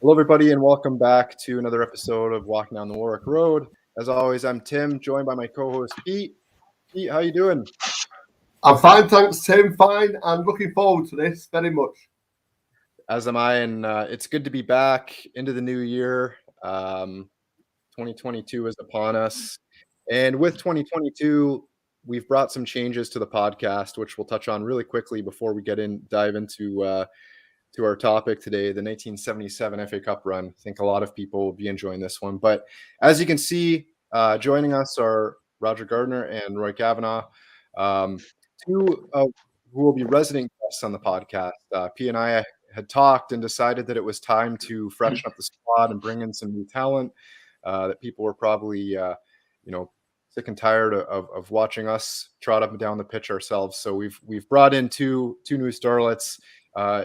Hello, everybody, and welcome back to another episode of Walking Down the Warwick Road. As always, I'm Tim, joined by my co-host Pete. Pete, how you doing? I'm fine, thanks, Tim. Fine, and looking forward to this very much. As am I, and it's good to be back into the new year. 2022 is upon us, and with 2022, we've brought some changes to the podcast, which we'll touch on really quickly before we dive into to our topic today, the 1977 FA Cup run. I think a lot of people will be enjoying this one. But as you can see, joining us are Roger Gardner and Roy Kavanagh, two who will be resident guests on the podcast. P and I had talked and decided that it was time to freshen up the squad and bring in some new talent that people were probably, sick and tired of watching us trot up and down the pitch ourselves. So we've brought in two new starlets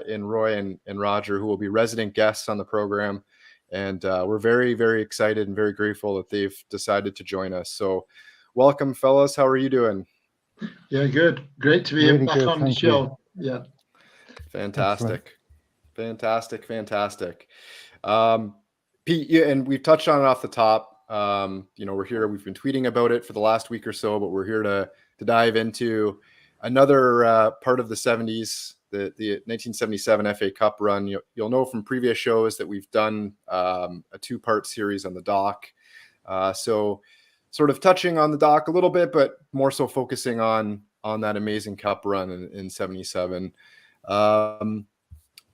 in Roy and Roger, who will be resident guests on the program. And we're very, very excited and very grateful that they've decided to join us. So welcome, fellas. How are you doing? Yeah, good. Great to be back on the show. Yeah. Fantastic. Pete, and we've touched on it off the top. We're here. We've been tweeting about it for the last week or so, but we're here to dive into another part of the 70s, the 1977 FA Cup run. You'll know from previous shows that we've done a two-part series on the dock. So sort of touching on the dock a little bit, but more so focusing on that amazing Cup run in 77.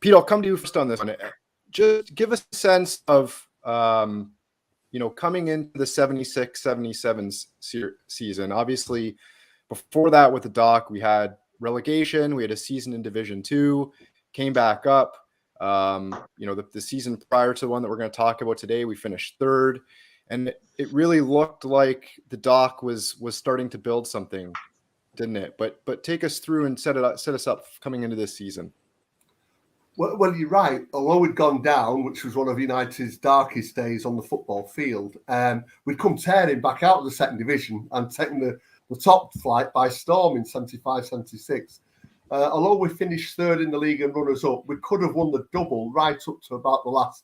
Pete, I'll come to you first on this one. Just give us a sense of, coming into the 76-77 season. Obviously, before that with the dock, we had relegation. We had a season in Division 2, came back up. The season prior to the one that we're going to talk about today, we finished third. And it really looked like the dock was starting to build something, didn't it? But take us through and set us up coming into this season. Well, you're right. Although we'd gone down, which was one of United's darkest days on the football field, we'd come tearing back out of the second division and taken the top flight by storm in 75-76. Although we finished third in the league and runners-up, we could have won the double right up to about the last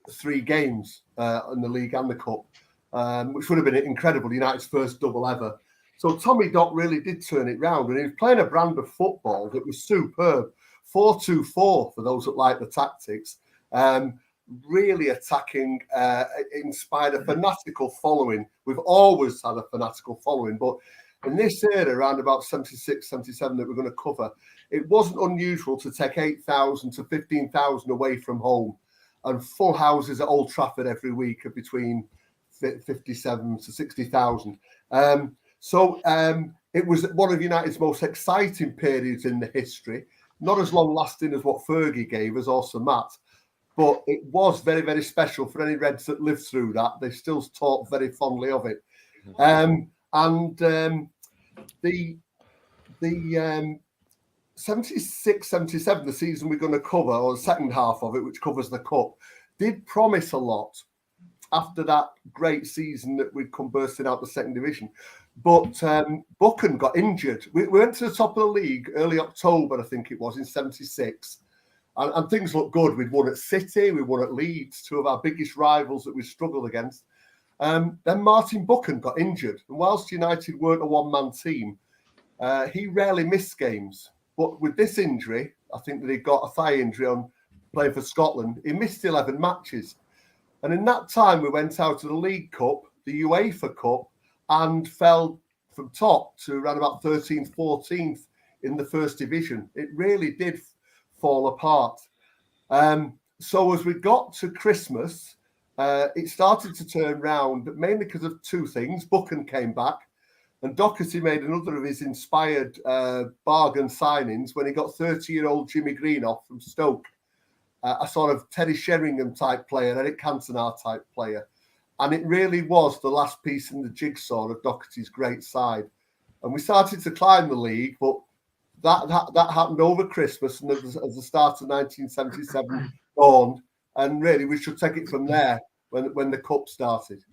3 games in the league and the cup, which would have been incredible, United's first double ever. So Tommy Dock really did turn it round, and he was playing a brand of football that was superb. 4-2-4 for those that like the tactics. Really attacking, inspired a fanatical following. We've always had a fanatical following, but in this era, around about 76, 77 that we're going to cover, it wasn't unusual to take 8,000 to 15,000 away from home, and full houses at Old Trafford every week of between 57 to 60,000. It was one of United's most exciting periods in the history. Not as long lasting as what Fergie gave us or Sir Matt, but it was very, very special for any Reds that lived through that. They still talk very fondly of it. The 76-77, the season we're going to cover, or the second half of it, which covers the Cup, did promise a lot after that great season that we'd come bursting out the second division. But Buchan got injured. We went to the top of the league early October, I think it was, in 76. And things looked good. We'd won at City, we won at Leeds, two of our biggest rivals that we struggled against. Then Martin Buchan got injured. And whilst United weren't a one-man team, he rarely missed games. But with this injury, I think that he got a thigh injury on playing for Scotland. He missed 11 matches. And in that time, we went out to the League Cup, the UEFA Cup, and fell from top to around about 13th, 14th in the first division. It really did fall apart. So as we got to Christmas, it started to turn round, but mainly because of 2 things. Buchan came back, and Docherty made another of his inspired bargain signings when he got 30-year-old Jimmy Greenoff from Stoke, a sort of Teddy Sheringham type player, Eric Cantona type player. And it really was the last piece in the jigsaw of Docherty's great side. And we started to climb the league, but that happened over Christmas and as the start of 1977 dawned. And really, we should take it from there when the Cup started.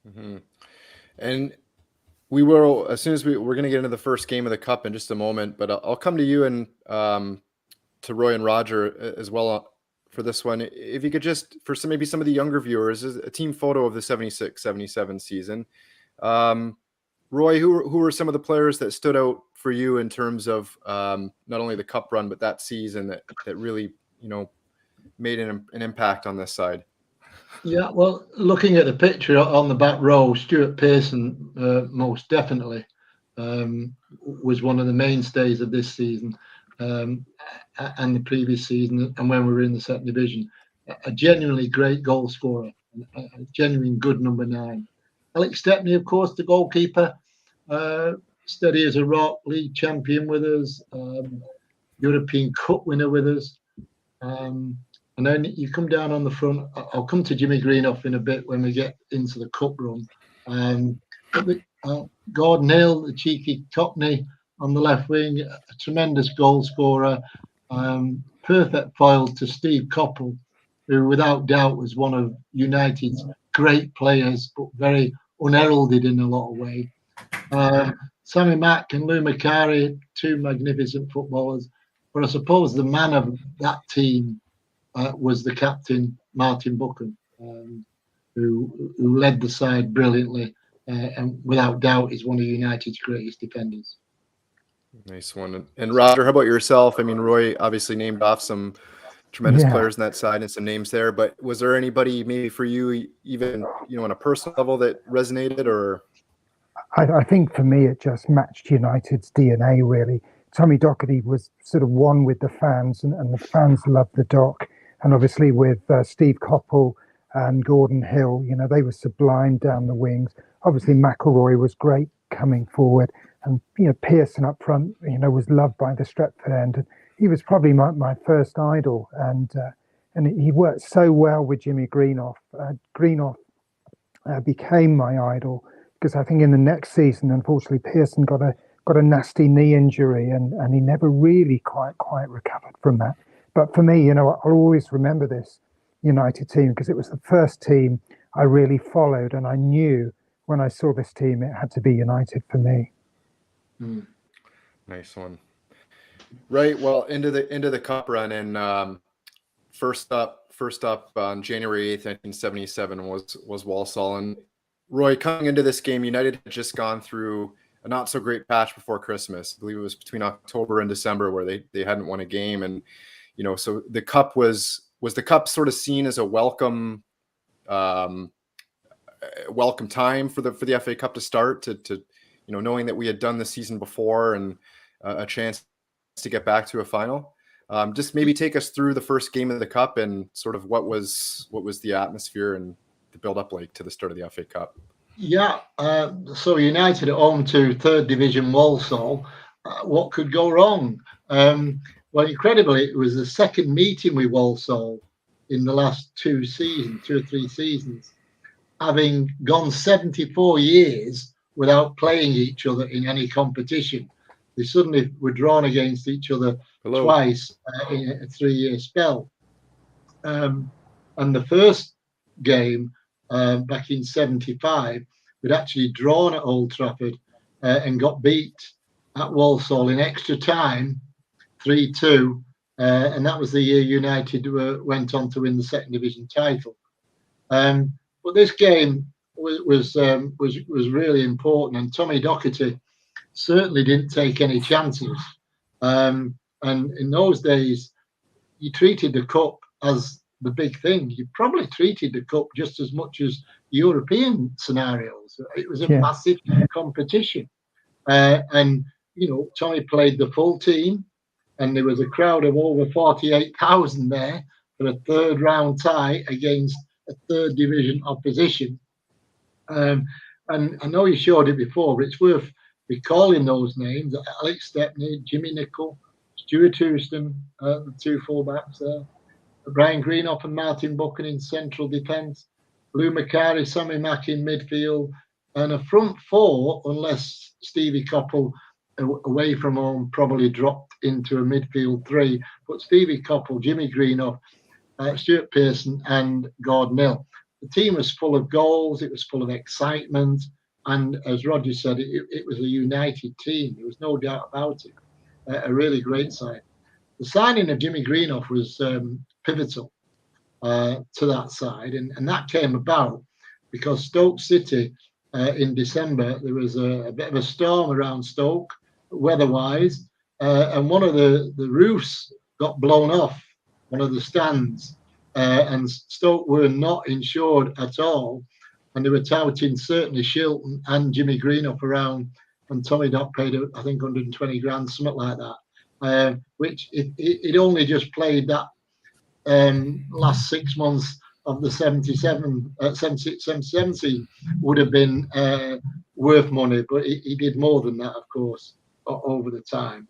Mm-hmm. And we will, as soon as we're going to get into the first game of the Cup in just a moment, but I'll come to you and to Roy and Roger as well for this one. If you could just, for maybe some of the younger viewers, is a team photo of the 76-77 season. Roy, who were some of the players that stood out for you in terms of not only the cup run, but that season that really, made an impact on this side? Yeah, well, looking at the picture on the back row, Stuart Pearson most definitely was one of the mainstays of this season and the previous season, and when we were in the second division. A genuinely great goal scorer, a genuine good number 9. Alex Stepney, of course, the goalkeeper, steady as a rock, league champion with us, European Cup winner with us. And then you come down on the front. I'll come to Jimmy Greenoff in a bit when we get into the cup run. Gordon Hill, the cheeky Cockney on the left wing, a tremendous goal scorer, perfect foil to Steve Koppel, who without doubt was one of United's great players, but very unheralded in a lot of ways. Sammy Mack and Lou Macari, 2 magnificent footballers. But I suppose the man of that team was the captain, Martin Buchan, who led the side brilliantly and without doubt is one of United's greatest defenders. Nice one. And Roger, how about yourself? I mean, Roy obviously named off some tremendous players on that side and some names there, but was there anybody maybe for you, even, on a personal level that resonated? Or I think for me, it just matched United's DNA, really. Tommy Docherty was sort of one with the fans, and the fans loved the Doc. And obviously with Steve Koppel and Gordon Hill, they were sublime down the wings. Obviously McElroy was great coming forward, and Pearson up front, was loved by the Stretford end. And he was probably my first idol, and he worked so well with Jimmy Greenoff. Greenoff became my idol because I think in the next season, unfortunately, Pearson got a nasty knee injury, and he never really quite recovered from that. But for me, I'll always remember this United team because it was the first team I really followed, and I knew when I saw this team it had to be United for me. Nice one. Right. Well, into the cup run, and first up on January 8th, 1977 was Walsall. And Roy, coming into this game, United had just gone through a not so great patch before Christmas. I believe it was between October and December where they hadn't won a game, and so the cup was the cup sort of seen as a welcome time for the FA Cup to start to knowing that we had done the season before and a chance to get back to a final. Just maybe take us through the first game of the cup and sort of what was the atmosphere and the build up like to the start of the FA Cup. Yeah, so United at home to 3rd Division Walsall. What could go wrong? Well, incredibly, it was the second meeting with Walsall in the last 2 or 3 seasons, having gone 74 years without playing each other in any competition. They suddenly were drawn against each other twice in a 3-year spell. And the first game back in 75, we'd actually drawn at Old Trafford and got beat at Walsall in extra time, 3-2, and that was the year United went on to win the second division title. But this game was really important, and Tommy Docherty certainly didn't take any chances. And in those days, you treated the cup as the big thing. You probably treated the cup just as much as European scenarios. It was a massive competition, and Tommy played the full team, and there was a crowd of over 48,000 there for a 3rd round tie against a 3rd division opposition. And I know you showed it before, but it's worth recalling those names: Alex Stepney, Jimmy Nicholl, Stuart Houston, the 2 fullbacks there, Brian Greenoff and Martin Buchan in central defence, Lou Macari, Sammy Mack in midfield, and a front 4, unless Stevie Koppel away from home probably dropped into a midfield 3, but Stevie Koppel, Jimmy Greenoff, Stuart Pearson and Gordon Hill. The team was full of goals, it was full of excitement, and as Roger said, it was a united team. There was no doubt about it. A really great side. The signing of Jimmy Greenoff was pivotal. to that side, and that came about because Stoke City in December there was a bit of a storm around Stoke weather-wise, and one of the roofs got blown off, one of the stands, and Stoke were not insured at all, and they were touting certainly Shilton and Jimmy Greenoff around, and Tommy Dock paid I think 120 grand, something like that, which it only just played that last 6 months of the 77 season would have been worth money, but he did more than that, of course, over the time.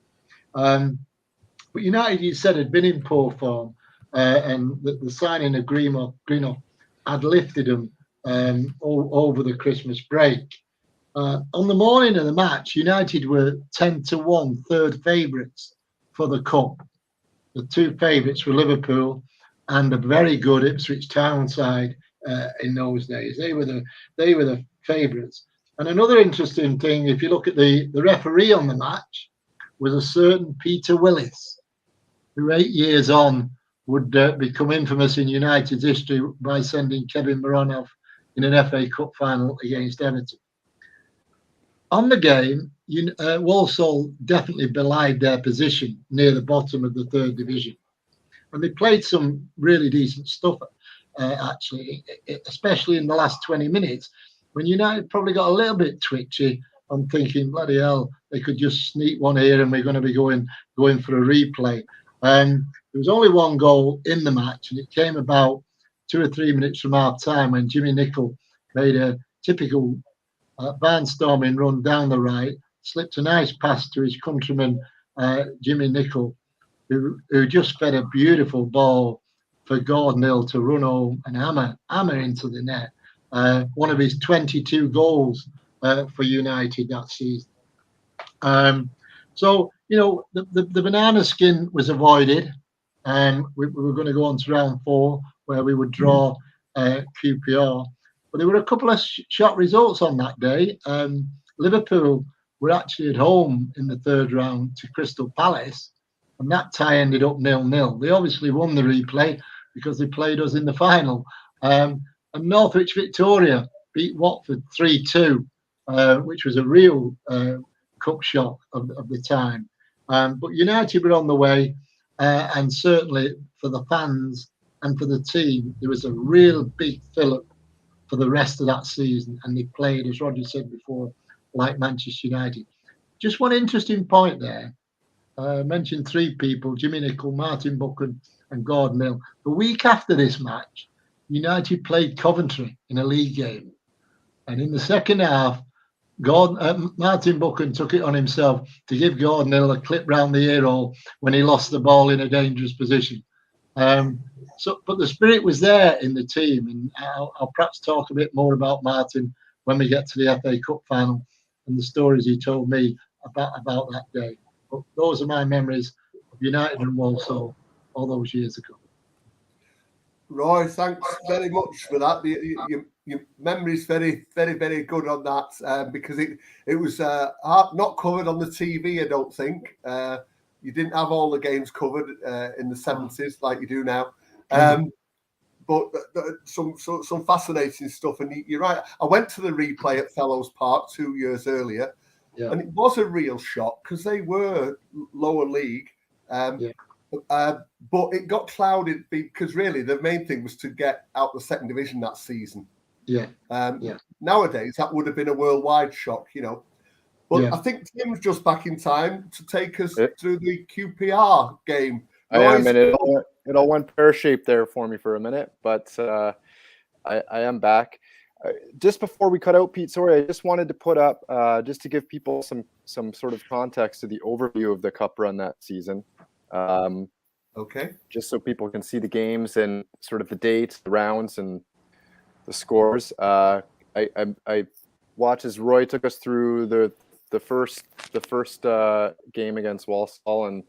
But United, you said, had been in poor form, and the signing of Greenoff had lifted them over the Christmas break. On the morning of the match, United were 10-1 third favourites for the Cup. The two favourites were Liverpool and a very good Ipswich Town side in those days. They were the favourites. And another interesting thing, if you look at the referee on the match, was a certain Peter Willis, who 8 years on would become infamous in United's history by sending Kevin Moronov in an FA Cup final against Everton. On the game, Walsall definitely belied their position near the bottom of the third division. And they played some really decent stuff, actually, especially in the last 20 minutes, when United probably got a little bit twitchy on thinking, bloody hell, they could just sneak one here and we're going to be going for a replay. There was only one goal in the match, and it came about 2 or 3 minutes from half time when Jimmy Nicholl made a typical barnstorming run down the right, slipped a nice pass to his countryman Jimmy Nicholl, who just fed a beautiful ball for Gordon Hill to run home and hammer into the net. One of his 22 goals for United that season. So, the banana skin was avoided. We were going to go on to round 4, where we would draw QPR. But there were a couple of shot results on that day. Liverpool were actually at home in the third round to Crystal Palace, and that tie ended up 0-0. They obviously won the replay because they played us in the final. And Northwich Victoria beat Watford 3-2, which was a real cup shot of the time. But United were on the way, and certainly for the fans and for the team, there was a real big fill-up for the rest of that season, and they played, as Roger said before, like Manchester United. Just one interesting point there. Mentioned 3 people: Jimmy Nicholl, Martin Buchan, and Gordon Hill. The week after this match, United played Coventry in a league game, and in the second half, Martin Buchan took it on himself to give Gordon Hill a clip round the ear hole when he lost the ball in a dangerous position. But the spirit was there in the team, and I'll perhaps talk a bit more about Martin when we get to the FA Cup final and the stories he told me about that day. But those are my memories of United and Walsall all those years ago. Roy, thanks very much for that. Your memory is very, very, very good on that, because it was not covered on the TV, I don't think. You didn't have all the games covered in the 70s like you do now. But some fascinating stuff. And you're right. I went to the replay at Fellows Park 2 years earlier, and it was a real shock because they were lower league. But it got clouded because really the main thing was to get out the second division that season. Nowadays, that would have been a worldwide shock, But I think Tim's just back in time to take us through the QPR game. I am, and it all went pear-shaped there for me for a minute, but I am back. Just before we cut out, Pete, sorry, I just wanted to put up, just to give people some sort of context to the overview of the Cup run that season. Okay. Just so people can see the games and sort of the dates, the rounds, and the scores. I watched as Roy took us through the first game against Walsall and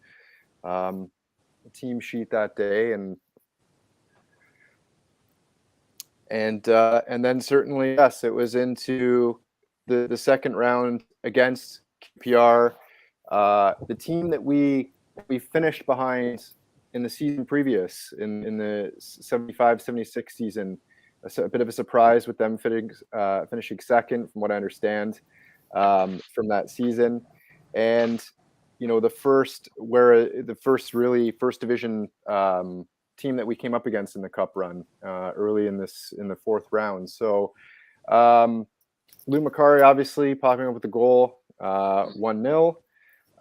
the team sheet that day, and then certainly yes, it was into the second round against QPR, the team that we finished behind in the season previous, in the 75-76 season. A bit of a surprise with them finishing second, from what I understand, from that season. And the first division team that we came up against in the cup run early in the fourth round. So Lou Macari obviously popping up with the goal, 1-0.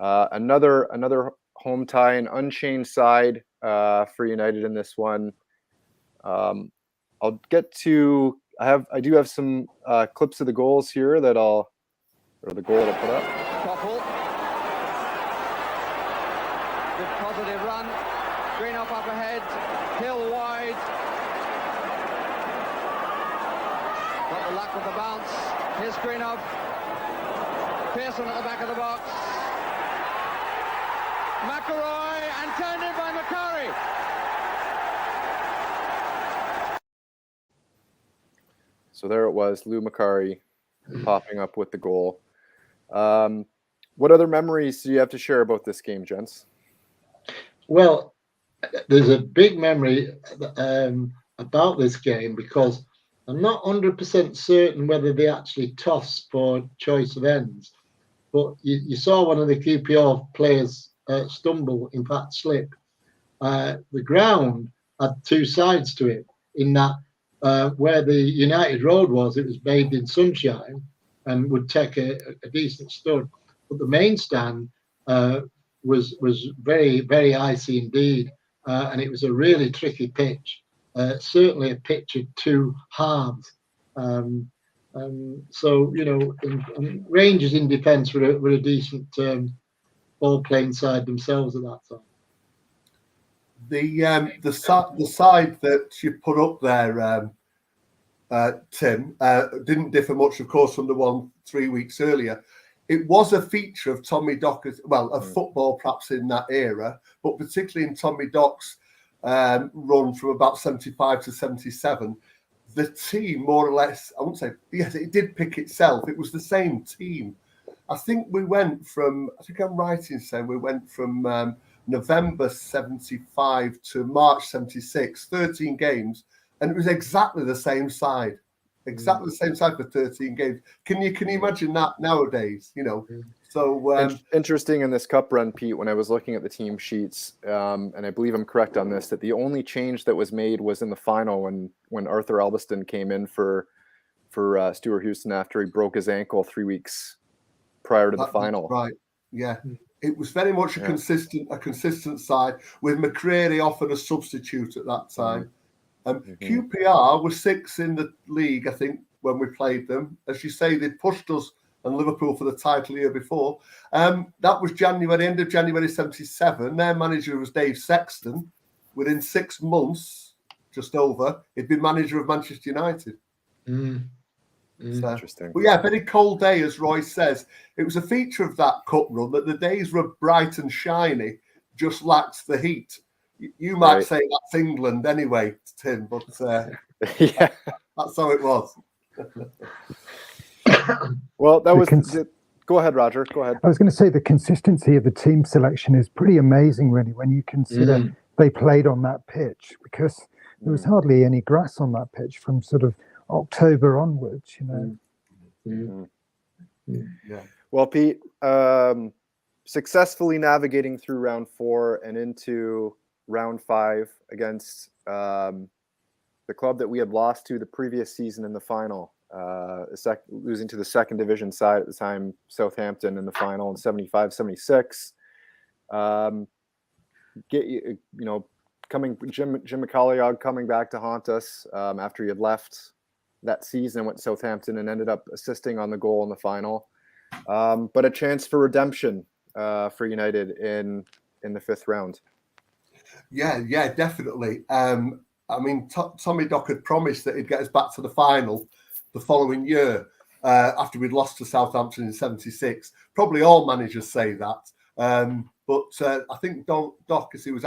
Another home tie, an unchanged side for United in this one. I'll get to. I do have some clips of the goals here the goal that I put up. Koppel. Good positive run. Greenoff up ahead. Hill wide. Got the luck with the bounce. Here's Greenoff. Pearson at the back of the box. McElroy, and turned in by Macari. So there it was, Lou Macari popping up with the goal. What other memories do you have to share about this game, gents? Well, there's a big memory about this game, because I'm not 100% certain whether they actually tossed for choice of ends, but you saw one of the QPR players stumble, in fact slip. The ground had two sides to it, in that where the United Road was, it was bathed in sunshine and would take a decent stud. But the main stand was very, very icy indeed, and it was a really tricky pitch. Certainly a pitch of two halves. So Rangers in defence were a decent ball playing side themselves at that time. The side that you put up there, Tim, didn't differ much, of course, from the one 3 weeks earlier. It was a feature of Tommy Dock's, of football perhaps in that era, but particularly in Tommy Dock's run from about 75 to 77. The team, more or less, I wouldn't say, yes, it did pick itself. It was the same team. I think I'm right in saying we went from November 75 to March 76, 13 games, and it was exactly the same side. Exactly the same side for 13 games. Can you imagine that nowadays? So interesting in this cup run, Pete, when I was looking at the team sheets, and I believe I'm correct on this, that the only change that was made was in the final when Arthur Albiston came in for Stuart Houston after he broke his ankle 3 weeks prior to the final. Right. Yeah. It was very much a consistent side, with McCreary offered a substitute at that time. QPR were 6th in the league, I think, when we played them. As you say, they pushed us and Liverpool for the title year before. That was end of January 77. Their manager was Dave Sexton. Within 6 months, just over, he'd been manager of Manchester United. So, interesting. But yeah, very cold day, as Roy says. It was a feature of that cup run that the days were bright and shiny, just lacked the heat. You might say that's England anyway, Tim, but yeah, that's how it was. Well, that was. Go ahead, Roger. Go ahead. I was going to say the consistency of the team selection is pretty amazing, really, when you consider they played on that pitch, because there was hardly any grass on that pitch from sort of October onwards, Yeah. Well, Pete, successfully navigating through round 4 and into round 5 against the club that we had lost to the previous season in the final, losing to the second division side at the time, Southampton, in the final in 75-76. Jim McCalliog coming back to haunt us after he had left that season, went to Southampton and ended up assisting on the goal in the final. But a chance for redemption for United in the 5th round. Yeah, definitely. Tommy Dock had promised that he'd get us back to the final the following year after we'd lost to Southampton in 76. Probably all managers say that. But I think Dock, as he was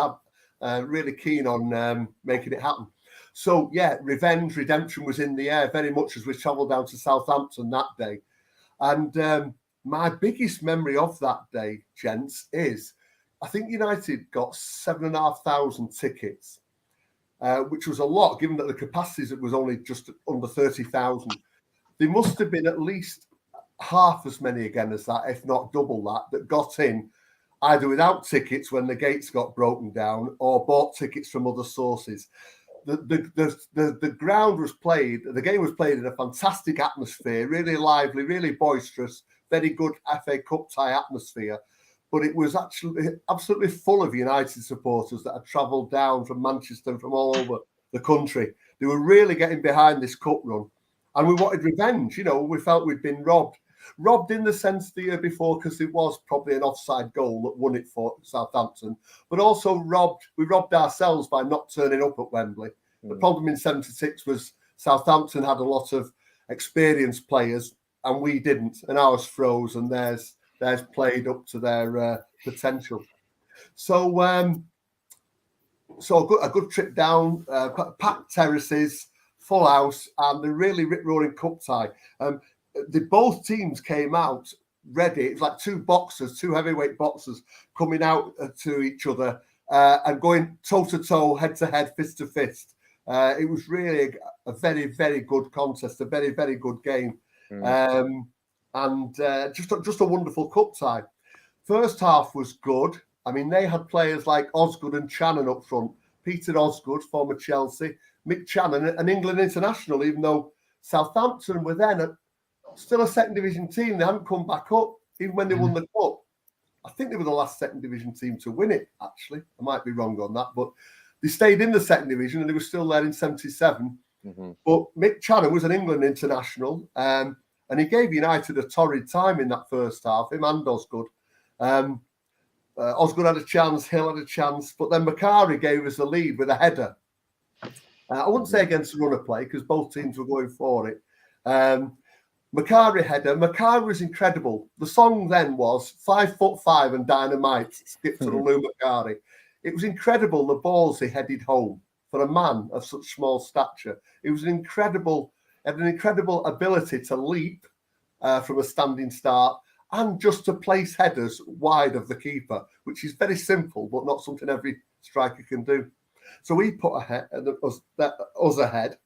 really keen on making it happen. So, yeah, redemption was in the air very much as we travelled down to Southampton that day. And my biggest memory of that day, gents, is I think United got 7,500 tickets, which was a lot, given that the capacity was only just under 30,000. There must have been at least half as many again as that, if not double that got in either without tickets when the gates got broken down or bought tickets from other sources. The ground was played, the game was played in a fantastic atmosphere, really lively, really boisterous, very good FA Cup tie atmosphere. But it was actually absolutely full of United supporters that had travelled down from Manchester and from all over the country. They were really getting behind this cup run. And we wanted revenge. You know, we felt we'd been robbed. Robbed in the sense the year before because it was probably an offside goal that won it for Southampton, but also we robbed ourselves by not turning up at Wembley. The problem in '76 was Southampton had a lot of experienced players and we didn't, and ours froze and theirs played up to their potential. So a good trip down, packed terraces, full house, and the really rip-roaring cup tie. Both teams came out ready. It was like two heavyweight boxers coming out to each other and going toe-to-toe, head-to-head, fist-to-fist. It was really a very, very good contest, a very, very good game. And just a wonderful cup tie. First half was good. I mean, they had players like Osgood and Channon up front. Peter Osgood, former Chelsea, Mick Channon, an England international, even though Southampton were then still a second division team. They hadn't come back up, even when they won the cup. I think they were the last second division team to win it, actually. I might be wrong on that, but they stayed in the second division and they were still there in '77. But Mick Channon was an England international, and he gave United a torrid time in that first half, him and Osgood. Osgood had a chance, Hill had a chance, but then Macari gave us the lead with a header. I wouldn't say against the run of play because both teams were going for it. Macari header. Macari was incredible. The song then was 5'5" and Dynamite, skipped to the Lou Macari. It was incredible the balls he headed home for a man of such small stature. It was an incredible ability to leap from a standing start and just to place headers wide of the keeper, which is very simple, but not something every striker can do. So we put us ahead.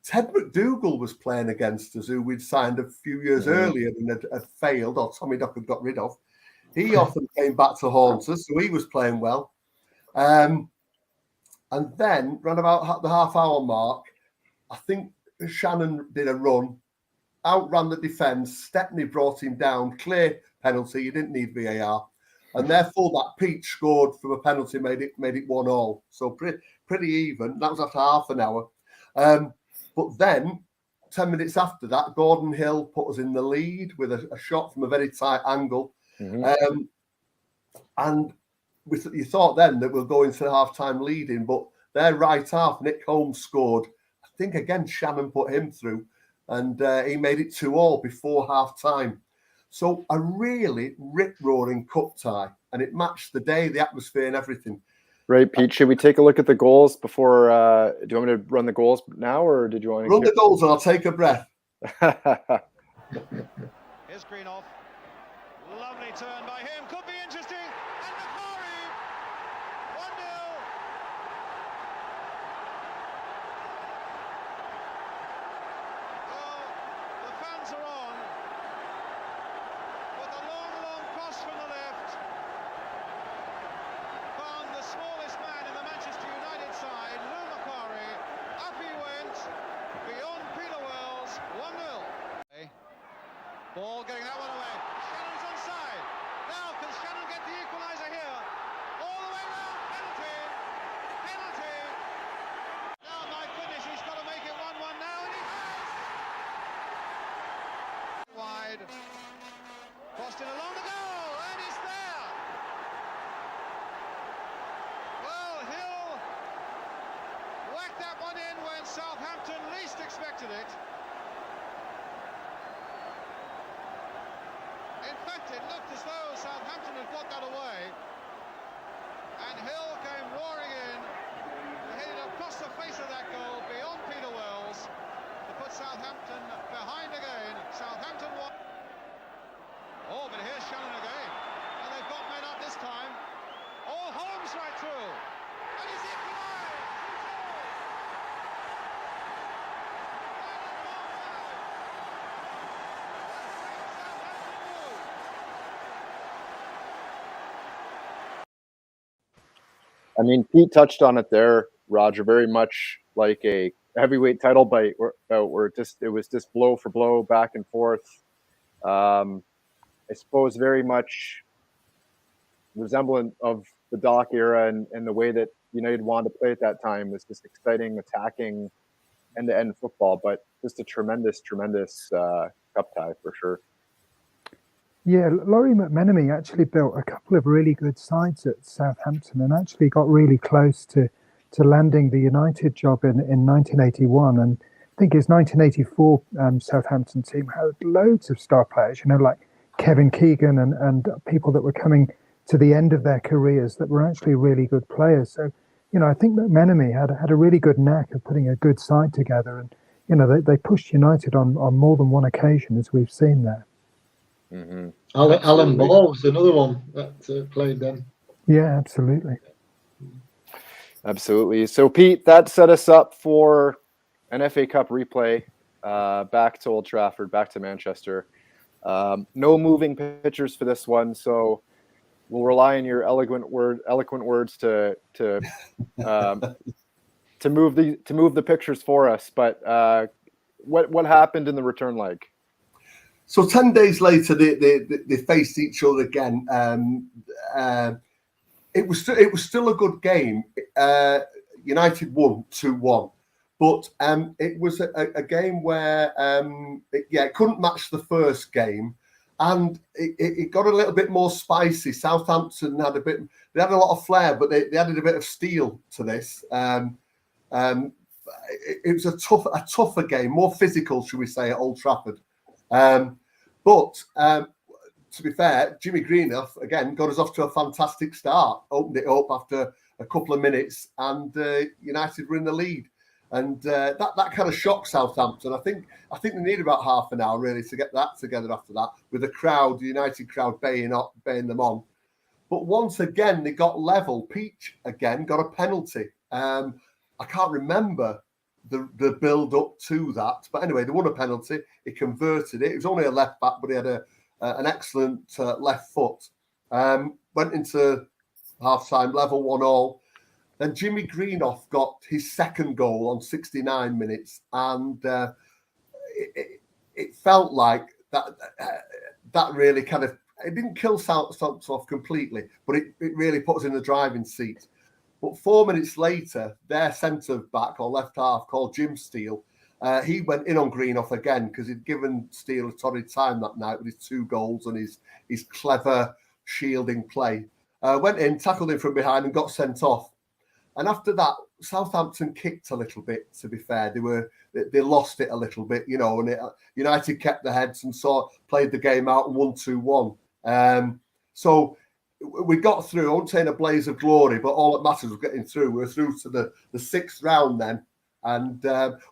Ted McDougall was playing against us, who we'd signed a few years earlier and had failed, or Tommy Dock had got rid of. He often came back to haunt us, so he was playing well. And then, round about the half-hour mark, I think Shannon did a run, outran the defence. Stepney brought him down, clear penalty. You didn't need VAR, and therefore that Peach scored from a penalty, made it 1-1. So pretty even. That was after half an hour. But then, 10 minutes after that, Gordon Hill put us in the lead with a shot from a very tight angle. And you thought then that we'll go into half-time leading, but their right half, Nick Holmes, scored. I think, again, Shannon put him through, and he made it 2-2 before half-time. So a really rip-roaring cup tie, and it matched the day, the atmosphere and everything. Right, Pete, should we take a look at the goals before, do you want me to run the goals now, or did you want to... Run the goals and I'll take a breath. Here's Greenoff. Lovely turn by him. Could be interesting. And Macari. 1-0. Well, the fans are on. With a long cross from the left. Found the smallest man in the Manchester United side, Lou Macari. Up he went. Beyond Peter Wells. 1-0. Ball getting that one away. Shannon's onside. Now, can Shannon get the equaliser here? All the way round. Penalty. Penalty. Now, my goodness, he's got to make it 1-1 now, and he has. Wide. Crossed in along the goal, and it's there. Well, Hill whacked that one in when Southampton least expected it. In fact, it looked as though Southampton had got that away. And Hill came roaring in, hit it across the face of that goal, beyond Peter Wells, to put Southampton behind again. Southampton won. Oh, but here's Shannon again. And they've got men up this time. right through. And he's equalised. 2-0. I mean, Pete touched on it there, Roger, very much like a heavyweight title where it was just blow for blow, back and forth. I suppose very much resemblant of the Doc era and the way that United wanted to play at that time was just exciting, attacking, end-to-end football, but just a tremendous cup tie for sure. Yeah, Laurie McMenemy actually built a couple of really good sides at Southampton and actually got really close to landing the United job in 1981. And I think his 1984 Southampton team had loads of star players, like Kevin Keegan and people that were coming to the end of their careers that were actually really good players. So, I think that McMenemy had a really good knack of putting a good side together. And, they pushed United on more than one occasion, as we've seen there. Mm-hmm. Alan Ball was another one that played then. Yeah, absolutely. Absolutely. So, Pete, that set us up for an FA Cup replay back to Old Trafford, back to Manchester. No moving pictures for this one, so we'll rely on your eloquent words to move the pictures for us. But what happened in the return leg? So 10 days later, they faced each other again. It was still a good game. United won 2-1, but it was a game where it couldn't match the first game, and it got a little bit more spicy. Southampton had a lot of flair, but they added a bit of steel to this. It was a tougher game, more physical, should we say, at Old Trafford. But to be fair, Jimmy Greenoff again got us off to a fantastic start. Opened it up after a couple of minutes, and United were in the lead. And that kind of shocked Southampton. I think they need about half an hour really to get that together after that, with the United crowd baying them on. But once again, they got level. Peach again got a penalty. I can't remember the build up to that, but anyway, they won a penalty. He converted it. It was only a left back, but he had an excellent left foot. Went into half time level 1-1. Then Jimmy Greenoff got his second goal on 69 minutes, and it felt like that really kind of, it didn't kill Southampton off completely, but it really put us in the driving seat. But 4 minutes later, their centre back or left half, called Jim Steele, he went in on Greenoff again because he'd given Steele a torrid time that night with his 2 goals and his clever shielding play. Went in, tackled him from behind, and got sent off. And after that, Southampton kicked a little bit, to be fair. They lost it a little bit, and United kept their heads and played the game out and won 2-1. So we got through. I won't say in a blaze of glory, but all that matters was getting through. We were through to the 6th round then, and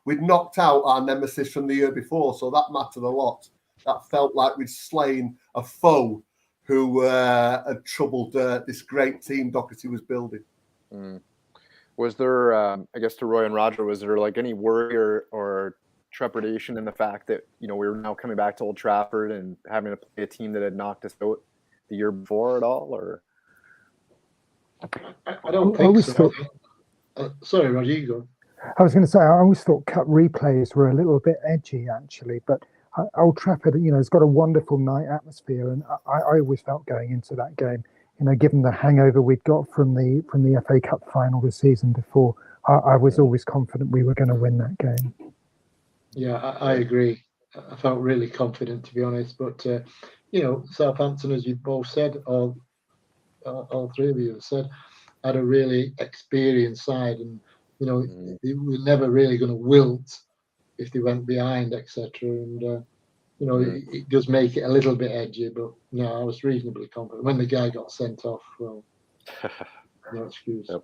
we'd knocked out our nemesis from the year before, so that mattered a lot. That felt like we'd slain a foe who had troubled this great team Doherty was building. Mm. Was there, I guess, to Roy and Roger, was there like any worry or trepidation in the fact that we were now coming back to Old Trafford and having to play a team that had knocked us out the year before at all? Or I don't think so. Sorry, Roger, you go. I was going to say, I always thought cup replays were a little bit edgy, actually, but Old Trafford, it's got a wonderful night atmosphere, and I always felt going into that game, given the hangover we'd got from the FA Cup final the season before, I was always confident we were going to win that game. Yeah, I agree. I felt really confident, to be honest. But Southampton, as you both said, all 3 of you have said, had a really experienced side, and they were never really going to wilt if they went behind, etc. And it does make it a little bit edgy, but no, I was reasonably confident. When the guy got sent off, well, no excuse. Yep.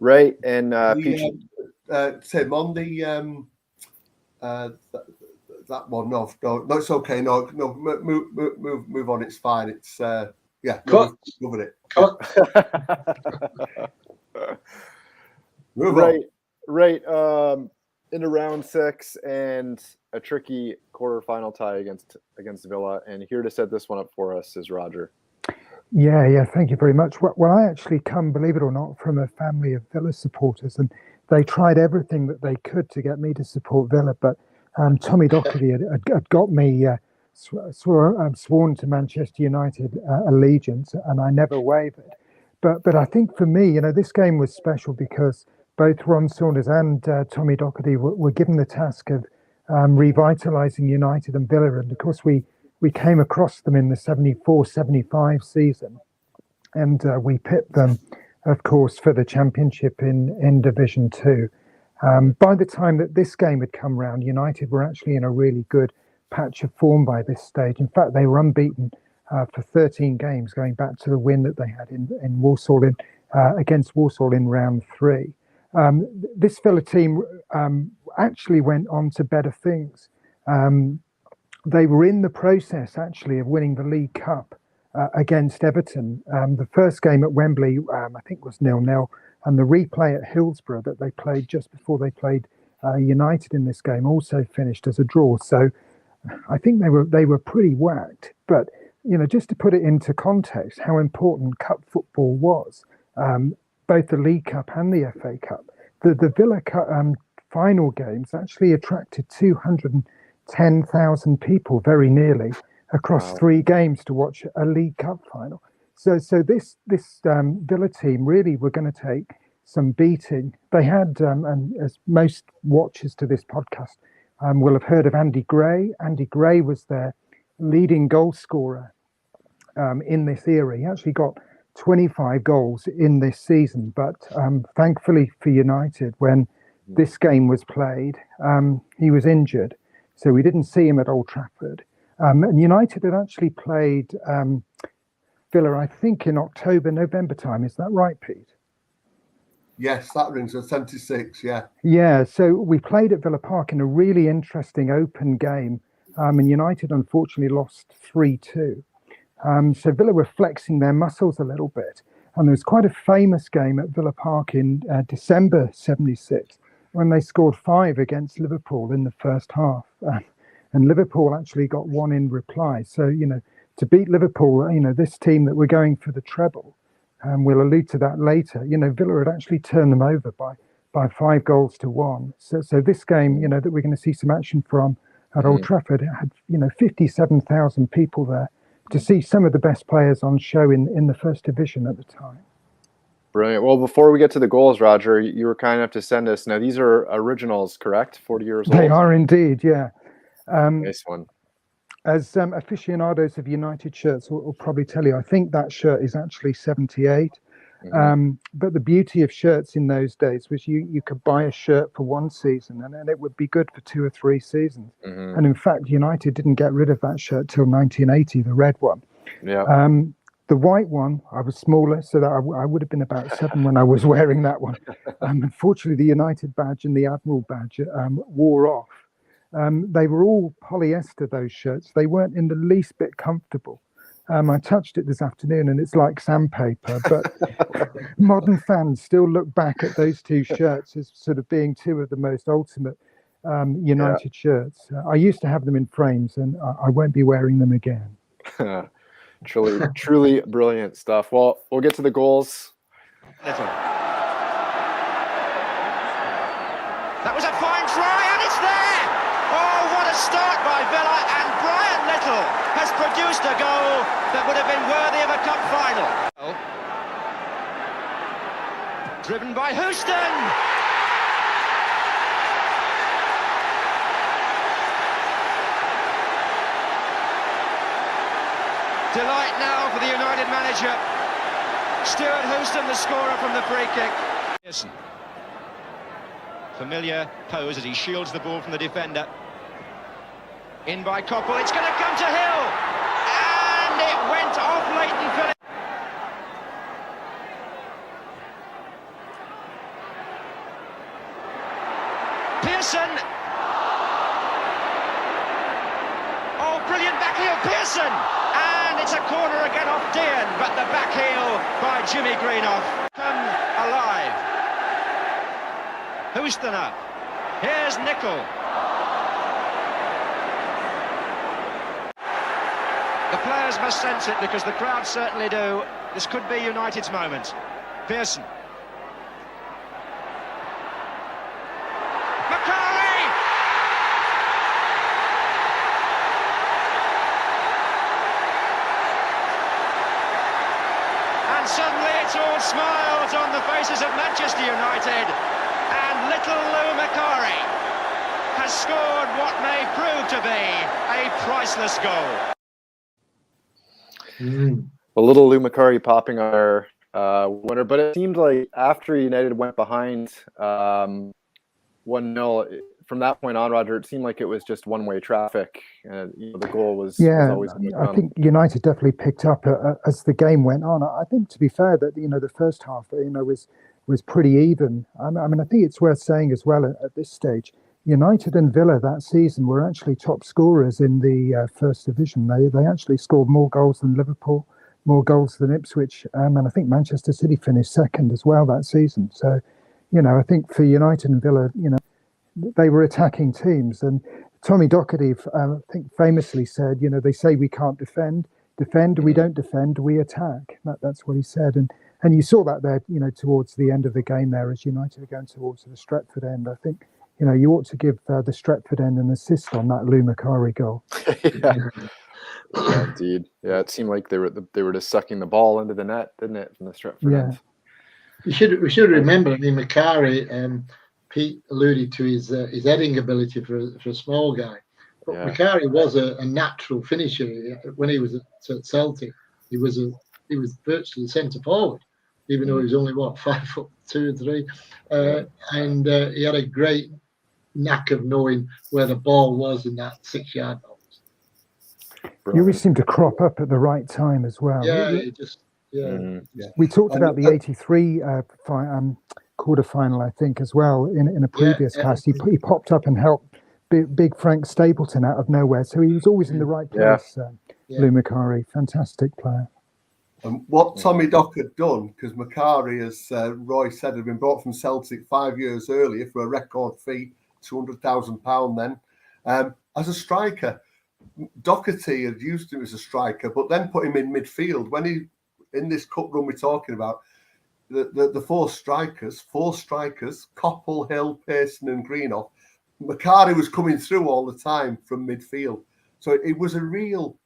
Right, and Tim, on the that one, no, it's okay. No, move on. It's fine. It's Yeah, Cut. we've covered it. Cut. Move on. Right. Into round 6 and a tricky quarterfinal tie against Villa. And here to set this one up for us is Roger. Yeah. Thank you very much. Well, I actually come, believe it or not, from a family of Villa supporters, and they tried everything that they could to get me to support Villa. But Tommy Docherty had got me sworn to Manchester United allegiance, and I never wavered. But I think for me, this game was special because both Ron Saunders and Tommy Docherty were given the task of revitalising United and Villa. And of course, we came across them in the 74-75 season, and we pipped them, of course, for the championship in Division 2. By the time that this game had come round, United were actually in a really good patch of form by this stage. In fact, they were unbeaten for 13 games, going back to the win that they had in Walsall against Walsall in round 3. This Villa team actually went on to better things. They were in the process, actually, of winning the League Cup against Everton. The first game at Wembley, I think, was 0-0, and the replay at Hillsborough that they played just before they played United in this game also finished as a draw. So I think they were pretty whacked. But just to put it into context, how important cup football was, both the League Cup and the FA Cup. The Villa Cup final games actually attracted 210,000 people, very nearly, across 3 games to watch a League Cup final. So this Villa team really were going to take some beating. They had, and as most watchers to this podcast will have heard of Andy Gray. Andy Gray was their leading goal scorer in this era. He actually got 25 goals in this season, but thankfully for United, when this game was played, he was injured, so we didn't see him at Old Trafford. And United had actually played Villa, I think, in October, November time. Is that right, Pete? Yes, that rings a 76, yeah. Yeah, so we played at Villa Park in a really interesting open game, and United unfortunately lost 3-2. So Villa were flexing their muscles a little bit. And there was quite a famous game at Villa Park in December 76 when they scored 5 against Liverpool in the first half. And Liverpool actually got 1 in reply. So, to beat Liverpool, this team that were going for the treble, we'll allude to that later, Villa had actually turned them over by 5 goals to 1. So this game, that we're going to see some action from at Old Trafford, it had, 57,000 people there to see some of the best players on show in the first division at the time. Brilliant. Well, before we get to the goals, Roger, you were kind enough to send us. Now, these are originals, correct? 40 years old? They are indeed, yeah. Nice one. As aficionados of United shirts will probably tell you, I think that shirt is actually 78. But the beauty of shirts in those days was you could buy a shirt for 1 season and it would be good for 2 or 3 seasons. And in fact, United didn't get rid of that shirt till 1980, the red one. Yeah. The white one, I was smaller, so that I would have been about 7 when I was wearing that one. Unfortunately, the United badge and the Admiral badge wore off. They were all polyester, those shirts. They weren't in the least bit comfortable. I touched it this afternoon and it's like sandpaper, but modern fans still look back at those 2 shirts as sort of being 2 of the most ultimate United shirts. I used to have them in frames and I won't be wearing them again. Truly brilliant stuff. Well, we'll get to the goals. That was a fine try and it's there! Oh, what a start by Villa, and Brian Little has produced a goal that would have been worthy of a cup final. Driven by Houston! Delight now for the United manager. Stuart Houston, the scorer from the free kick. Yes. Familiar pose as he shields the ball from the defender. In by Koppel, it's going to come to Hill. And it went off Leighton Phillips. Pearson. Oh, brilliant back heel, Pearson. And it's a corner again off Dean, but the back heel by Jimmy Greenoff. Come alive. Houston. Here's Nickel. The players must sense it because the crowd certainly do. This could be United's moment. Pearson. Macari! And suddenly it's all smiles on the faces of Manchester United. And little Lou Macari has scored what may prove to be a priceless goal. A little Lou Macari popping our winner, but it seemed like after United went behind 1-0, from that point on, Roger, it seemed like it was just one-way traffic. The goal was always going to come. I think United definitely picked up as the game went on. I think, to be fair, that the first half was pretty even. I mean, I think it's worth saying as well at this stage, United and Villa that season were actually top scorers in the first division. They actually scored more goals than Liverpool, more goals than Ipswich, and I think Manchester City finished second as well that season. So, I think for United and Villa, they were attacking teams. And Tommy Docherty, I think, famously said, they say we can't defend, we don't defend, we attack. That's what he said. And you saw that there, towards the end of the game there, as United are going towards the Stretford end. I think, you ought to give the Stretford end an assist on that Lou Macari goal. Yeah, indeed. Yeah, it seemed like they were just sucking the ball into the net, didn't it, from the Stretford end? We should remember. I mean, Macari. Pete alluded to his heading ability for a small guy, but Macari was a natural finisher when he was at Celtic. He was virtually centre forward, even though he was only 5'2", 3", and he had a great knack of knowing where the ball was in that 6-yard box. You always seem to crop up at the right time as well. We talked about the '83 quarterfinal, I think, as well in a previous cast. He popped up and helped big Frank Stapleton out of nowhere, so he was always in the right place. Lou Macari, fantastic player. And what Tommy Dock had done, because Macari, as Roy said, had been brought from Celtic 5 years earlier for a record fee, £200,000 then, as a striker. Docherty had used him as a striker, but then put him in midfield. When he, in this cup run we're talking about, the four strikers, Koppel, Hill, Pearson and Greenoff, Macari was coming through all the time from midfield. So it was a real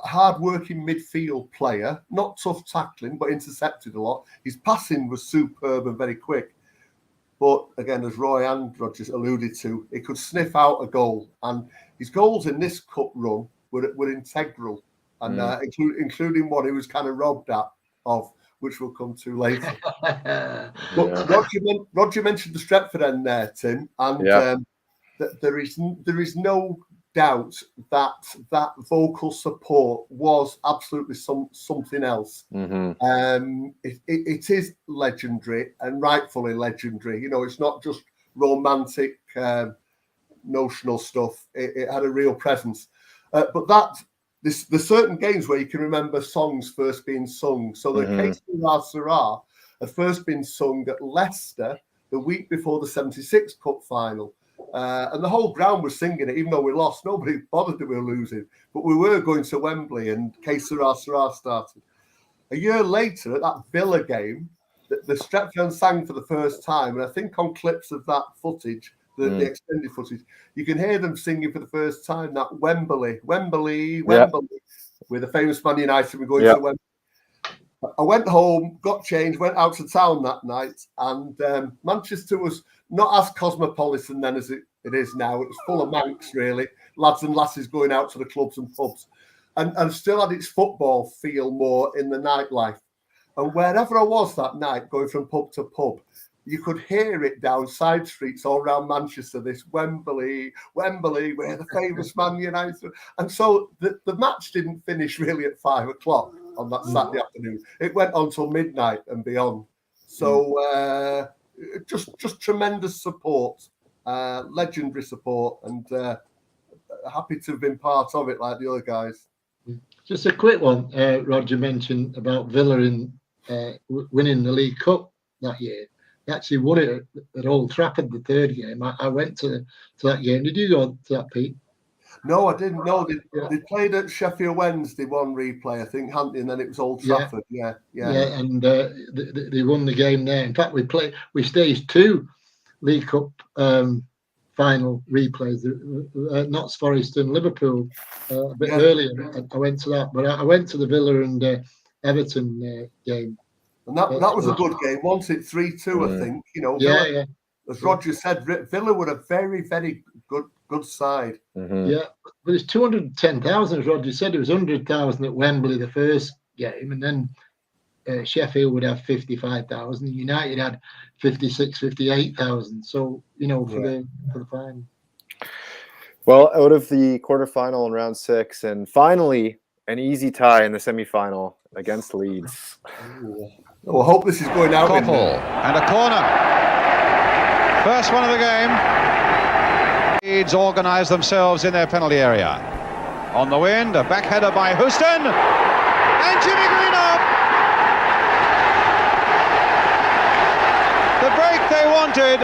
hard-working midfield player, not tough tackling, but intercepted a lot. His passing was superb and very quick. But again, as Roy and Rogers alluded to, he could sniff out a goal. And his goals in this cup run were integral, and including one he was kind of robbed of, which we'll come to later. But Roger mentioned the Stretford end there, Tim, and there is no doubt that vocal support was absolutely something else. It is legendary and rightfully legendary. It's not just romantic, notional stuff. It had a real presence. But there's certain games where you can remember songs first being sung. So the Case Sarah had first been sung at Leicester the week before the 76 Cup final. And the whole ground was singing it, even though we lost. Nobody bothered that we were losing. But we were going to Wembley and Case Sarah started. A year later, at that Villa game, the Stretford sang for the first time. And I think on clips of that footage, the extended footage, you can hear them singing for the first time that Wembley, with the famous Man United. We're going to Wembley. I went home, got changed, went out to town that night, and Manchester was not as cosmopolitan then as it is now. It was full of Manx, really, lads and lasses going out to the clubs and pubs, and still had its football feel more in the nightlife. And wherever I was that night, going from pub to pub, you could hear it down side streets all around Manchester, this Wembley, where the famous Man United. And so the match didn't finish really at 5 o'clock on that Saturday afternoon. It went on till midnight and beyond. So just tremendous support, legendary support, and happy to have been part of it like the other guys. Just a quick one. Roger mentioned about Villa winning the League Cup that year. They actually won it at Old Trafford, the third game. I went to that game. Did you go to that, Pete? No, I didn't know. They played at Sheffield Wednesday, one replay, I think, hadn't they? And then it was Old Trafford. Yeah. And they won the game there. In fact, we staged 2 League Cup final replays, Notts Forest and Liverpool, a bit earlier. I went to that, but I went to the Villa and Everton game. And that was a good game. Once it 3-2, I think. Villa, as Roger said, Villa were a very, very good side. Mm-hmm. Yeah, but it's 210,000, as Roger said. It was 100,000 at Wembley the first game, and then Sheffield would have 55,000. United had 56, 58,000. So for the final. Well, out of the quarterfinal in round 6, and finally an easy tie in the semi-final against Leeds. I hope this is going out. Koppel and a corner. First one of the game. Leeds organise themselves in their penalty area. On the wind, a back header by Houston and Jimmy Greenoff. The break they wanted.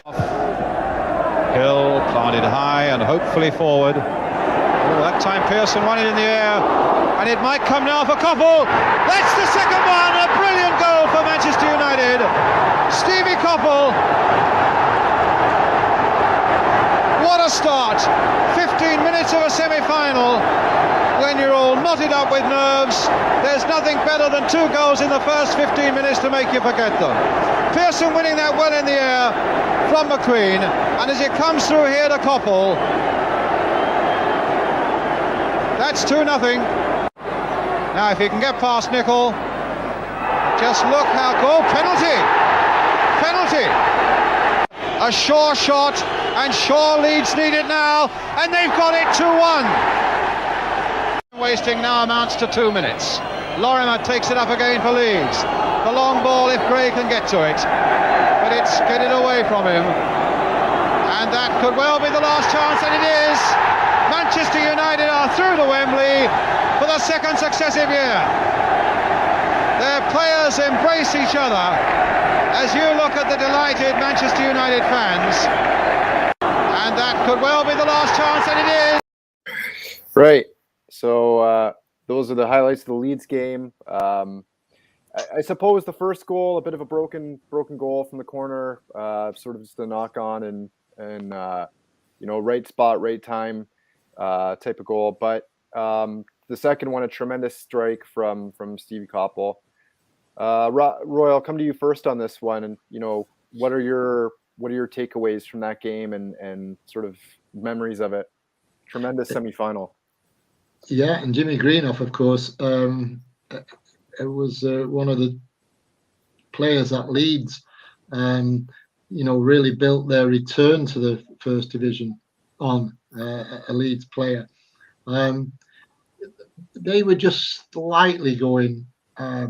Hill planted high and hopefully forward. That time Pearson won it in the air, and it might come now for Koppel. That's the second one. A brilliant goal for Manchester United. Stevie Koppel. What a start. 15 minutes of a semi-final. When you're all knotted up with nerves, there's nothing better than 2 goals in the first 15 minutes to make you forget them. Pearson winning that well in the air from McQueen, and as it comes through here to Koppel, that's 2-0. Now if he can get past Nicol, just look how cool. Penalty. A Shaw shot, and Shaw Leeds need it now, and they've got it 2-1. Wasting now amounts to 2 minutes. Lorimer takes it up again for Leeds. The long ball if Gray can get to it, but it's get it away from him, and that could well be the last chance, and it is. Manchester United are through to Wembley for the second successive year. Their players embrace each other as you look at the delighted Manchester United fans, and that could well be the last chance, and it is. Right. So those are the highlights of the Leeds game. I suppose the first goal, a bit of a broken goal from the corner, sort of just a knock on and right spot, right time type of goal. But the second one, a tremendous strike from Stevie Koppel. Roy, I'll come to you first on this one, and what are your takeaways from that game and sort of memories of it? Tremendous semi-final. Yeah, and Jimmy Greenoff, of course, it was one of the players at Leeds, really built their return to the first division on a Leeds player. They were just slightly going, I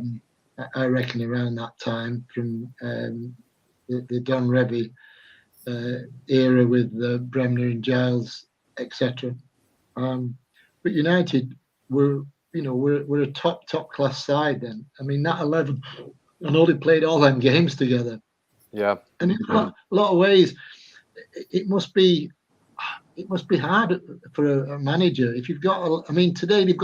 reckon, around that time from the Don Revie era with Bremner and Giles, etc. But United were a top class side then. I mean, that 11, I know they played all them games together. Yeah. And in a lot of ways, it must be hard for a manager if you've got. Today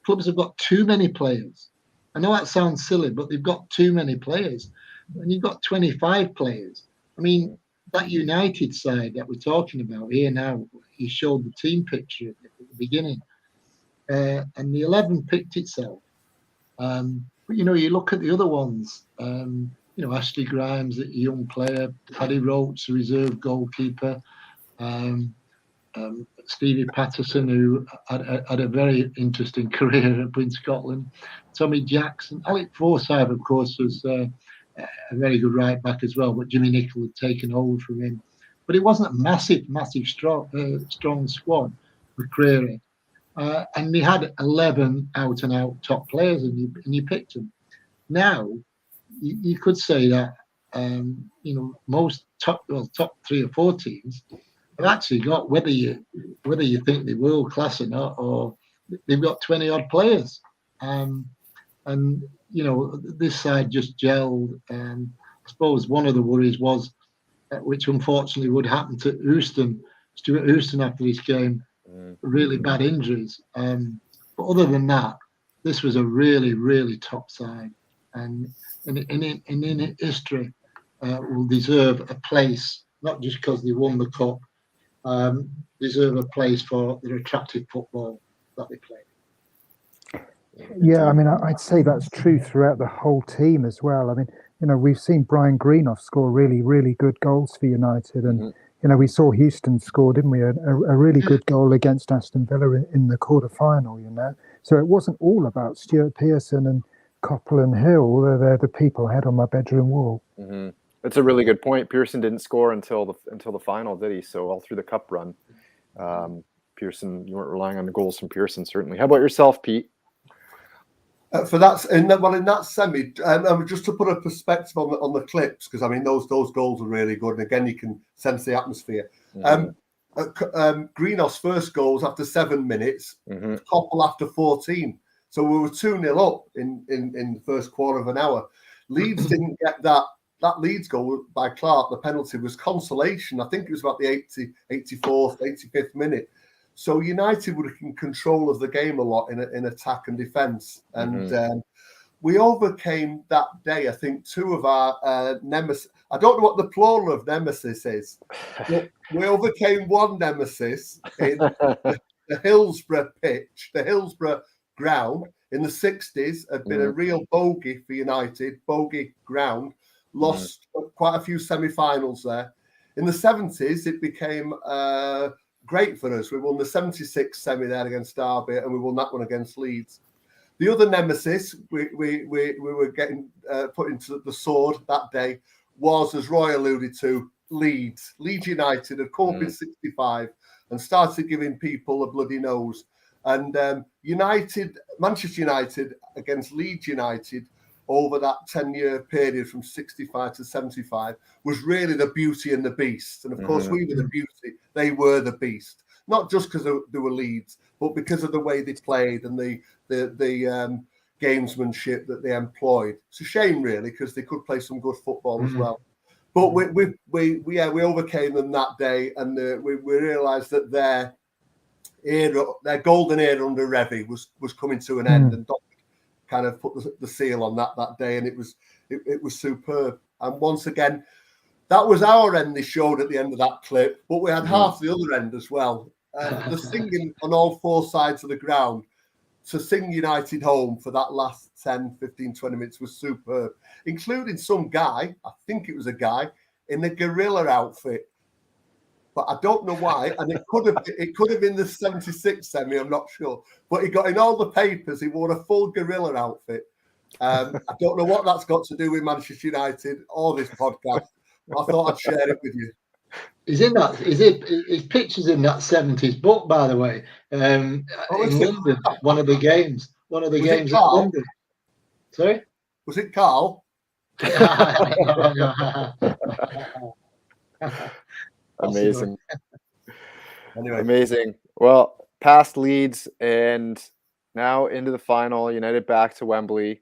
clubs have got too many players. I know that sounds silly, but they've got too many players, and you've got 25 players. I mean, that United side that we're talking about here now, he showed the team picture at the beginning. And the 11 picked itself. But you look at the other ones. Ashley Grimes, a young player, Paddy Roach, a reserve goalkeeper, Stevie Patterson, who had a very interesting career up in Scotland, Tommy Jackson, Alec Forsyth, of course, was a very good right back as well. But Jimmy Nicol had taken over from him. But it wasn't a massive, strong squad with Creary. And they had 11 out-and-out top players, and you picked them. Now, you could say that most top 3 or 4 teams have actually got, whether you think they're world class or not, or they've got 20 odd players, and this side just gelled. I suppose one of the worries was, which unfortunately would happen to Stuart Houston after this game, really bad injuries. But other than that, this was a really, really top side, and in history will deserve a place, not just because they won the cup, deserve a place for their attractive football that they played. Yeah, I mean, I'd say that's true throughout the whole team as well. I mean, we've seen Brian Greenoff score really, really good goals for United, and we saw Houston score, didn't we? A really good goal against Aston Villa in the quarter-final. So it wasn't all about Stuart Pearson and Koppel and Hill. They're the people I had on my bedroom wall. Mm-hmm. That's a really good point. Pearson didn't score until the final, did he? So all through the cup run, Pearson, you weren't relying on the goals from Pearson, certainly. How about yourself, Pete? For that, in that semi, just to put a perspective on the clips, because I mean those goals are really good, and again you can sense the atmosphere. Greenoff's first goal was after 7 minutes, Koppel after 14, so we were 2-0 up in the first quarter of an hour. Leeds didn't get that Leeds goal by Clark. The penalty was consolation. I think it was about the 84th, 85th minute. So United were in control of the game a lot in attack and defence. And we overcame that day, I think, two of our nemesis. I don't know what the plural of nemesis is. But we overcame one nemesis in the Hillsborough pitch, the Hillsborough ground. In the 60s, had been a real bogey for United, bogey ground. Lost quite a few semi-finals there. In the 70s, it became... great for us. We won the 76 semi there against Derby, and we won that one against Leeds. The other nemesis we were getting put into the sword that day was, as Roy alluded to, Leeds. Leeds United had come up in 65 and started giving people a bloody nose. And Manchester United against Leeds United over that 10-year period from 65 to 75 was really the beauty and the beast. And of course, we were the beauty. They were the beast. Not just because they were Leeds, but because of the way they played and the gamesmanship that they employed. It's a shame, really, because they could play some good football as well. But we overcame them that day, and we realised that their golden era under Revie was coming to an end, and kind of put the seal on that day, and it was superb. And once again, that was our end they showed at the end of that clip, but we had half the other end as well. The singing on all four sides of the ground to sing United home for that last 10, 15, 20 minutes was superb, including some guy, I think it was a guy, in a gorilla outfit. But I don't know why, and it could have been the 76 semi, I'm not sure. But he got in all the papers, he wore a full gorilla outfit. I don't know what that's got to do with Manchester United or this podcast. I thought I'd share it with you. His pictures in that 70s book, by the way, in London, one of the games in London. Sorry? Was it Carl? Amazing. Anyway. Amazing. Well, past Leeds and now into the final, United back to Wembley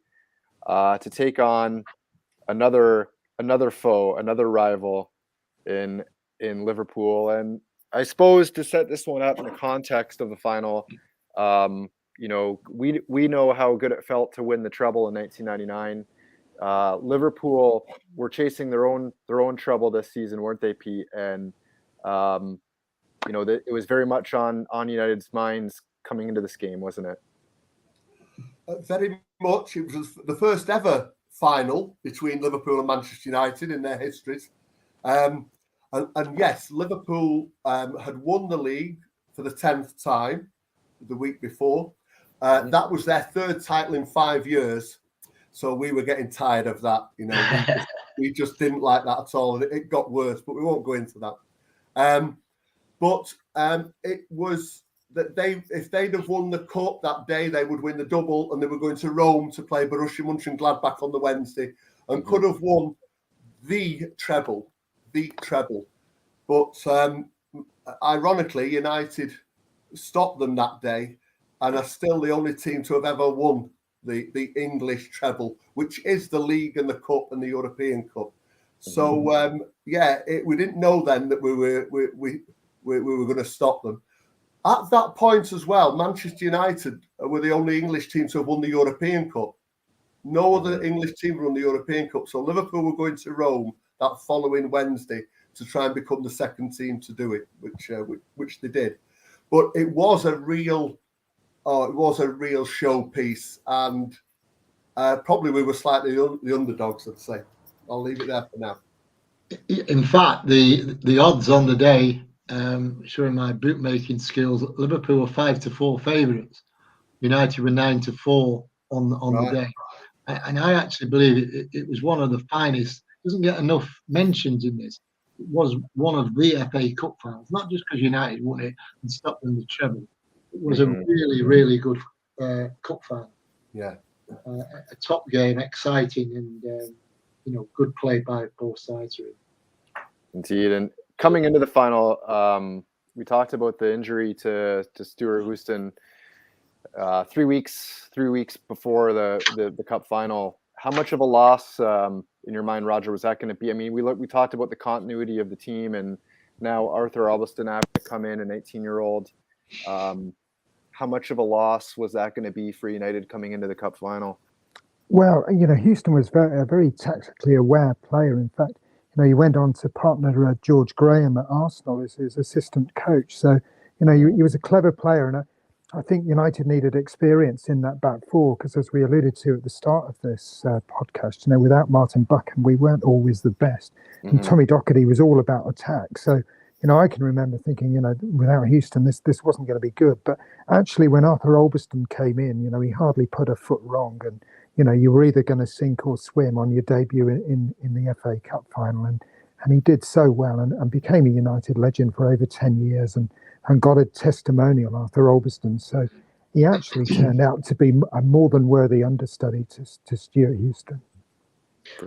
to take on another foe, another rival in Liverpool. And I suppose to set this one up in the context of the final, we know how good it felt to win the treble in 1999. Liverpool were chasing their own treble this season, weren't they, Pete? And it was very much on United's minds coming into this game, wasn't it? Very much. It was the first ever final between Liverpool and Manchester United in their histories. And yes, Liverpool had won the league for the 10th time the week before. That was their third title in 5 years. So we were getting tired of that. We just didn't like that at all. And it got worse, but we won't go into that. But it was that if they'd have won the cup that day, they would win the double, and they were going to Rome to play Borussia Mönchengladbach on the Wednesday, and could have won the treble. But ironically, United stopped them that day and are still the only team to have ever won the English treble, which is the league and the cup and the European Cup. So we didn't know then that we were going to stop them. At that point as well, Manchester United were the only English team to have won the European Cup. No other English team won the European Cup. So Liverpool were going to Rome that following Wednesday to try and become the second team to do it, which they did. But it was a real showpiece, and probably we were slightly the underdogs, I'd say. I'll leave it there for now. In fact, the odds on the day, showing my bookmaking skills, Liverpool were 5-4 favourites. United were 9-4 on the day. And I actually believe it was one of the finest. Doesn't get enough mentions in this. It was one of the FA Cup finals, not just because United won it and stopped them the treble. It was a really, really good cup final. Yeah, a top game, exciting, and good play by both sides. Really. Indeed, and coming into the final, we talked about the injury to Stuart Houston 3 weeks before the cup final. How much of a loss in your mind, Roger, was that going to be? I mean, we talked about the continuity of the team, and now Arthur Albiston having to come in, an 18-year-old. How much of a loss was that going to be for United coming into the cup final? Well, Houston was a very tactically aware player. In fact, he went on to partner George Graham at Arsenal as his assistant coach. So, he was a clever player, and I think United needed experience in that back four because, as we alluded to at the start of this podcast, without Martin Buchan, we weren't always the best. And Tommy Docherty was all about attack. So, I can remember thinking, without Houston, this wasn't going to be good. But actually, when Arthur Albiston came in, he hardly put a foot wrong. And, you were either going to sink or swim on your debut in the FA Cup final. And he did so well and became a United legend for over 10 years and got a testimonial, Arthur Albiston. So he actually turned out to be a more than worthy understudy to Stuart Houston.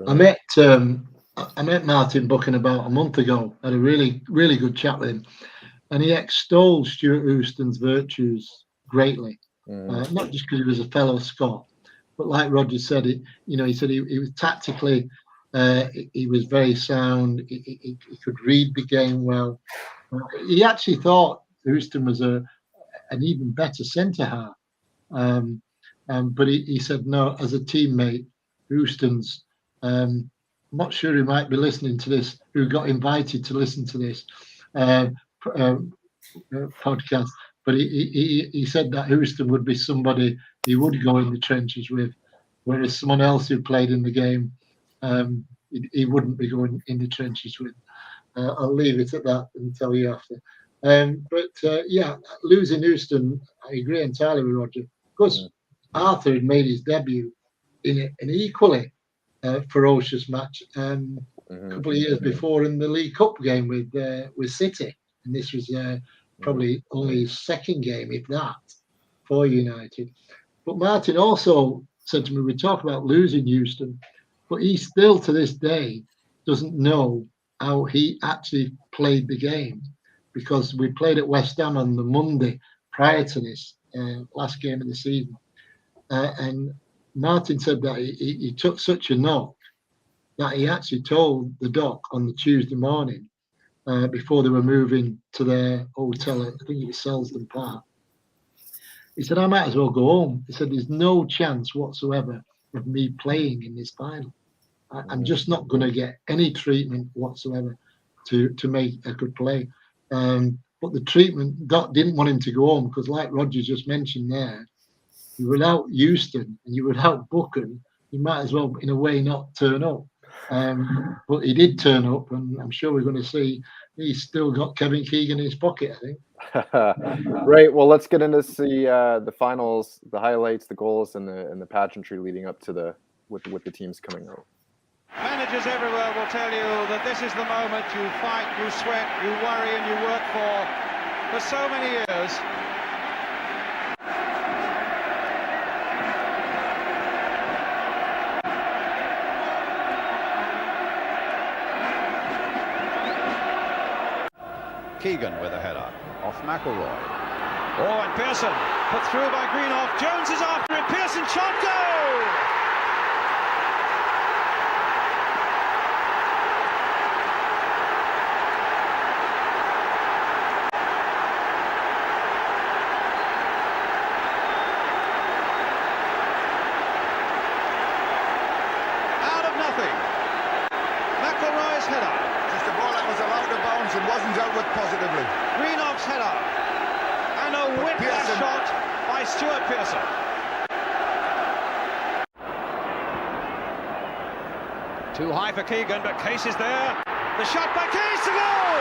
I met Martin Buchan about a month ago. Had a really, really good chat with him. And he extolled Stuart Houston's virtues greatly. Not just because he was a fellow Scot, but like Roger said, he said he was tactically, he was very sound. He could read the game well. He actually thought Houston was an even better centre half. But he said, no, as a teammate, Houston's, I'm not sure who might be listening to this, who got invited to listen to this podcast, but he said that Houston would be somebody he would go in the trenches with, whereas someone else who played in the game, he wouldn't be going in the trenches with. I'll leave it at that and tell you after. Losing Houston, I agree entirely with Roger, because Arthur had made his debut in an equally ferocious match a couple of years before in the League Cup game with City, and this was probably only his second game, if that, for United. But Martin also said to me, we talk about losing Houston, but he still to this day doesn't know how he actually played the game, because we played at West Ham on the Monday prior to this last game of the season, and Martin said that he took such a knock that he actually told the doc on the Tuesday morning before they were moving to their hotel, I think it was Selsdon Park. He said, I might as well go home. He said, there's no chance whatsoever of me playing in this final. I'm just not going to get any treatment whatsoever to make a good play. But the treatment, Doc didn't want him to go home because, like Roger just mentioned there, you were without Houston and you were without Buchan, you might as well, in a way, not turn up. But he did turn up, and I'm sure we're going to see he's still got Kevin Keegan in his pocket, I think. Right. Well, let's get into the finals, the highlights, the goals, and the pageantry leading up to with the teams coming out. Managers everywhere will tell you that this is the moment you fight, you sweat, you worry, and you work for so many years. Keegan with a header off McElroy. Oh, and Pearson put through by Greenoff. Jones is after it. Pearson shot, goal! Out of nothing. McElroy's header. Just a ball that was allowed to bounce and wasn't dealt with positively. Greenoff's header. And a whiplash shot by Stuart Pearson. Too high for Keegan, but Case is there. The shot by Case to goal!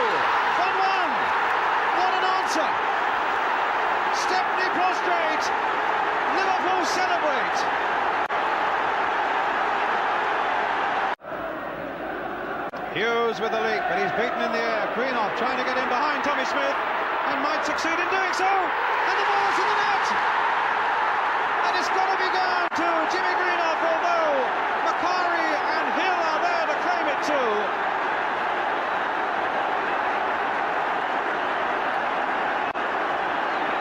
1-1. What an answer! Stepney prostrate. Liverpool celebrate. Hughes with the leap, but he's beaten in the air. Greenoff trying to get in behind Tommy Smith and might succeed in doing so. And the ball's in the net. And it's got to be down to Jimmy Greenoff, although Macari and Hill are there to claim it too.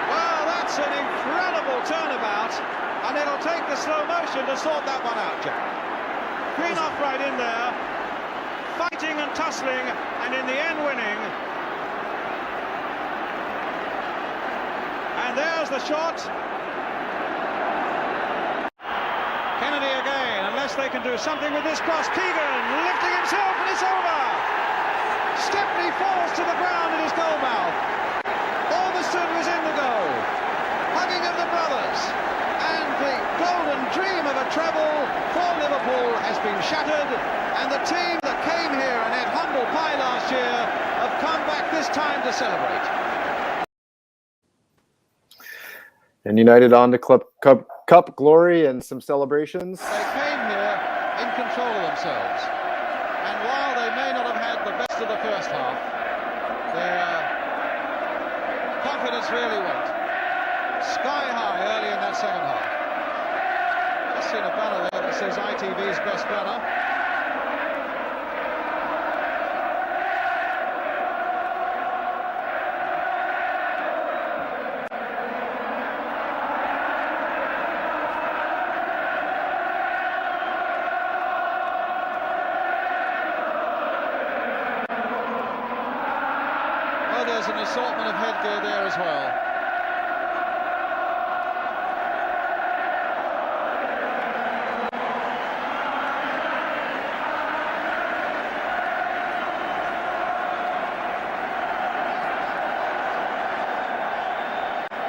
Well, that's an incredible turnabout, and it'll take the slow motion to sort that one out, Jack. Greenoff right in there, fighting and tussling, and in the end winning. And there's the shot. Kennedy again, unless they can do something with this cross. Keegan lifting himself, and it's over. Stepney falls to the ground in his goal mouth. Alveston was in the goal. Hugging of the brothers. And the golden dream of a treble for Liverpool has been shattered. And the team that came here and had humble pie last year have come back this time to celebrate. And United on to Cup glory and some celebrations. They came here in control of themselves. And while they may not have had the best of the first half, their confidence really went sky high early in that second half. Just seen a banner there that says ITV's best banner. There's an assortment of headgear there as well.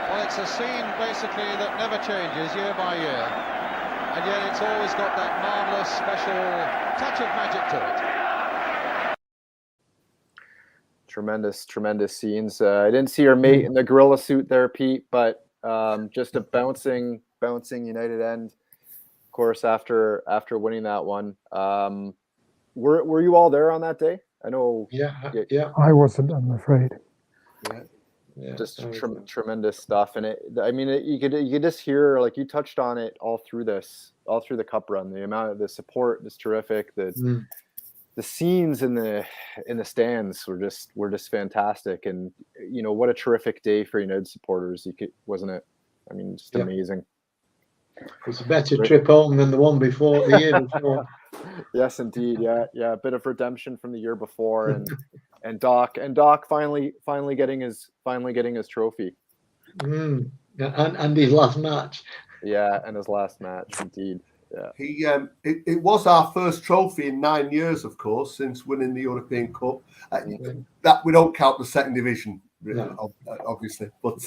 Well, it's a scene basically that never changes year by year, and yet it's always got that marvellous special touch of magic to it. Tremendous scenes. I didn't see your mate in the gorilla suit there, Pete, but just a bouncing United end, of course, after winning that one. Were you all there on that day? I know. Yeah. I wasn't, I'm afraid. Yeah, just tremendous stuff, and you could just hear, like you touched on it all through the cup run. The amount of the support is terrific. The scenes in the stands were just fantastic, and what a terrific day for United supporters. Wasn't it? I mean, just amazing. It's a better trip home than the one before, the year before. Yes, indeed. Yeah. A bit of redemption from the year before, and Doc finally getting his trophy. And his last match. Yeah, and his last match, indeed. Yeah. It was our first trophy in 9 years, of course, since winning the European Cup. That we don't count the second division, obviously, but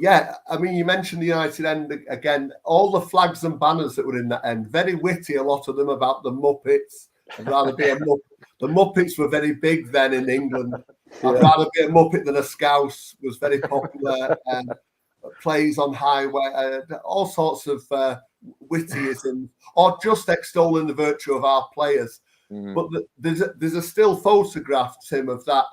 yeah, I mean, you mentioned the United end again. All the flags and banners that were in that end, very witty. A lot of them about the Muppets. I'd rather be a Muppet. The Muppets were very big then in England. I'd rather be a Muppet than a Scouse was very popular. Plays on highway, all sorts of wittyism, or just extolling the virtue of our players. But there's a still photograph, Tim, of that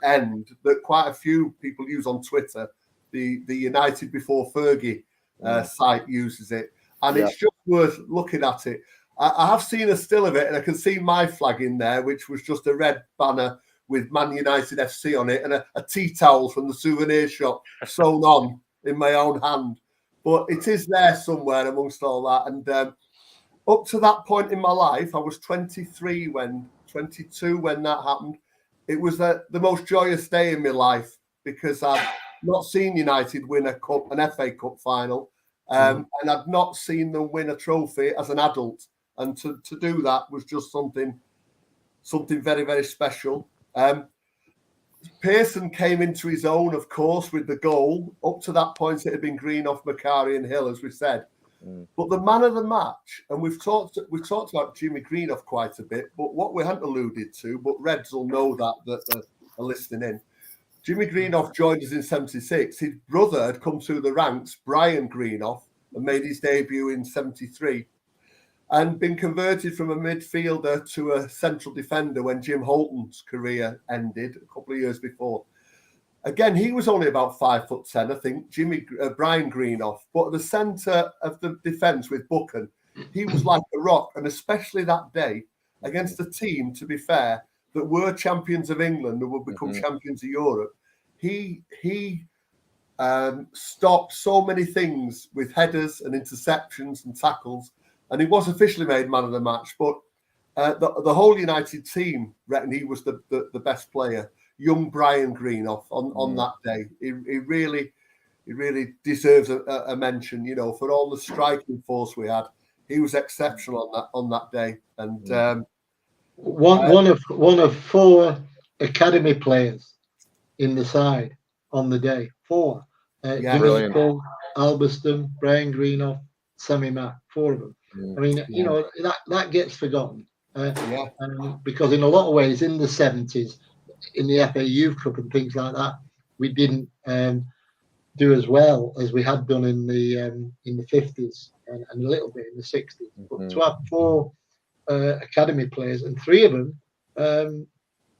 end that quite a few people use on Twitter. The United Before Fergie site uses it, and it's just worth looking at it. I have seen a still of it, and I can see my flag in there, which was just a red banner with Man United FC on it and a tea towel from the souvenir shop sewn on in my own hand. But it is there somewhere amongst all that. And up to that point in my life, I was 22 when that happened. It was the most joyous day in my life because I'd not seen United win an FA Cup final, and I'd not seen them win a trophy as an adult. And to do that was just something very, very special. Pearson came into his own, of course, with the goal. Up to that point, it had been Greenoff, Macari, and Hill, as we said. But the man of the match, and we've talked about Jimmy Greenoff quite a bit, but what we hadn't alluded to, but Reds will know that are listening in. Jimmy Greenoff joined us in '76. His brother had come through the ranks, Brian Greenoff, and made his debut in '73. And been converted from a midfielder to a central defender when Jim Holton's career ended a couple of years before. Again, he was only about 5'10", I think, Brian Greenoff. But at the centre of the defence with Buchan, he was like a rock. And especially that day, against a team, to be fair, that were champions of England and would become champions of Europe, he stopped so many things with headers and interceptions and tackles. And he was officially made man of the match. But the whole United team reckoned he was the best player. Young Brian Greenoff on that day. He really deserves a mention, for all the striking force we had. He was exceptional on that day. And one of 4 academy players in the side on the day. 4. Jimmy Nicol, Albiston, Brian Greenoff, Sammy Mack, 4 of them. I mean, that gets forgotten. Because in a lot of ways, in the 70s, in the FA Youth Cup and things like that, we didn't do as well as we had done in the 50s and a little bit in the 60s. But to have 4 academy players and 3 of them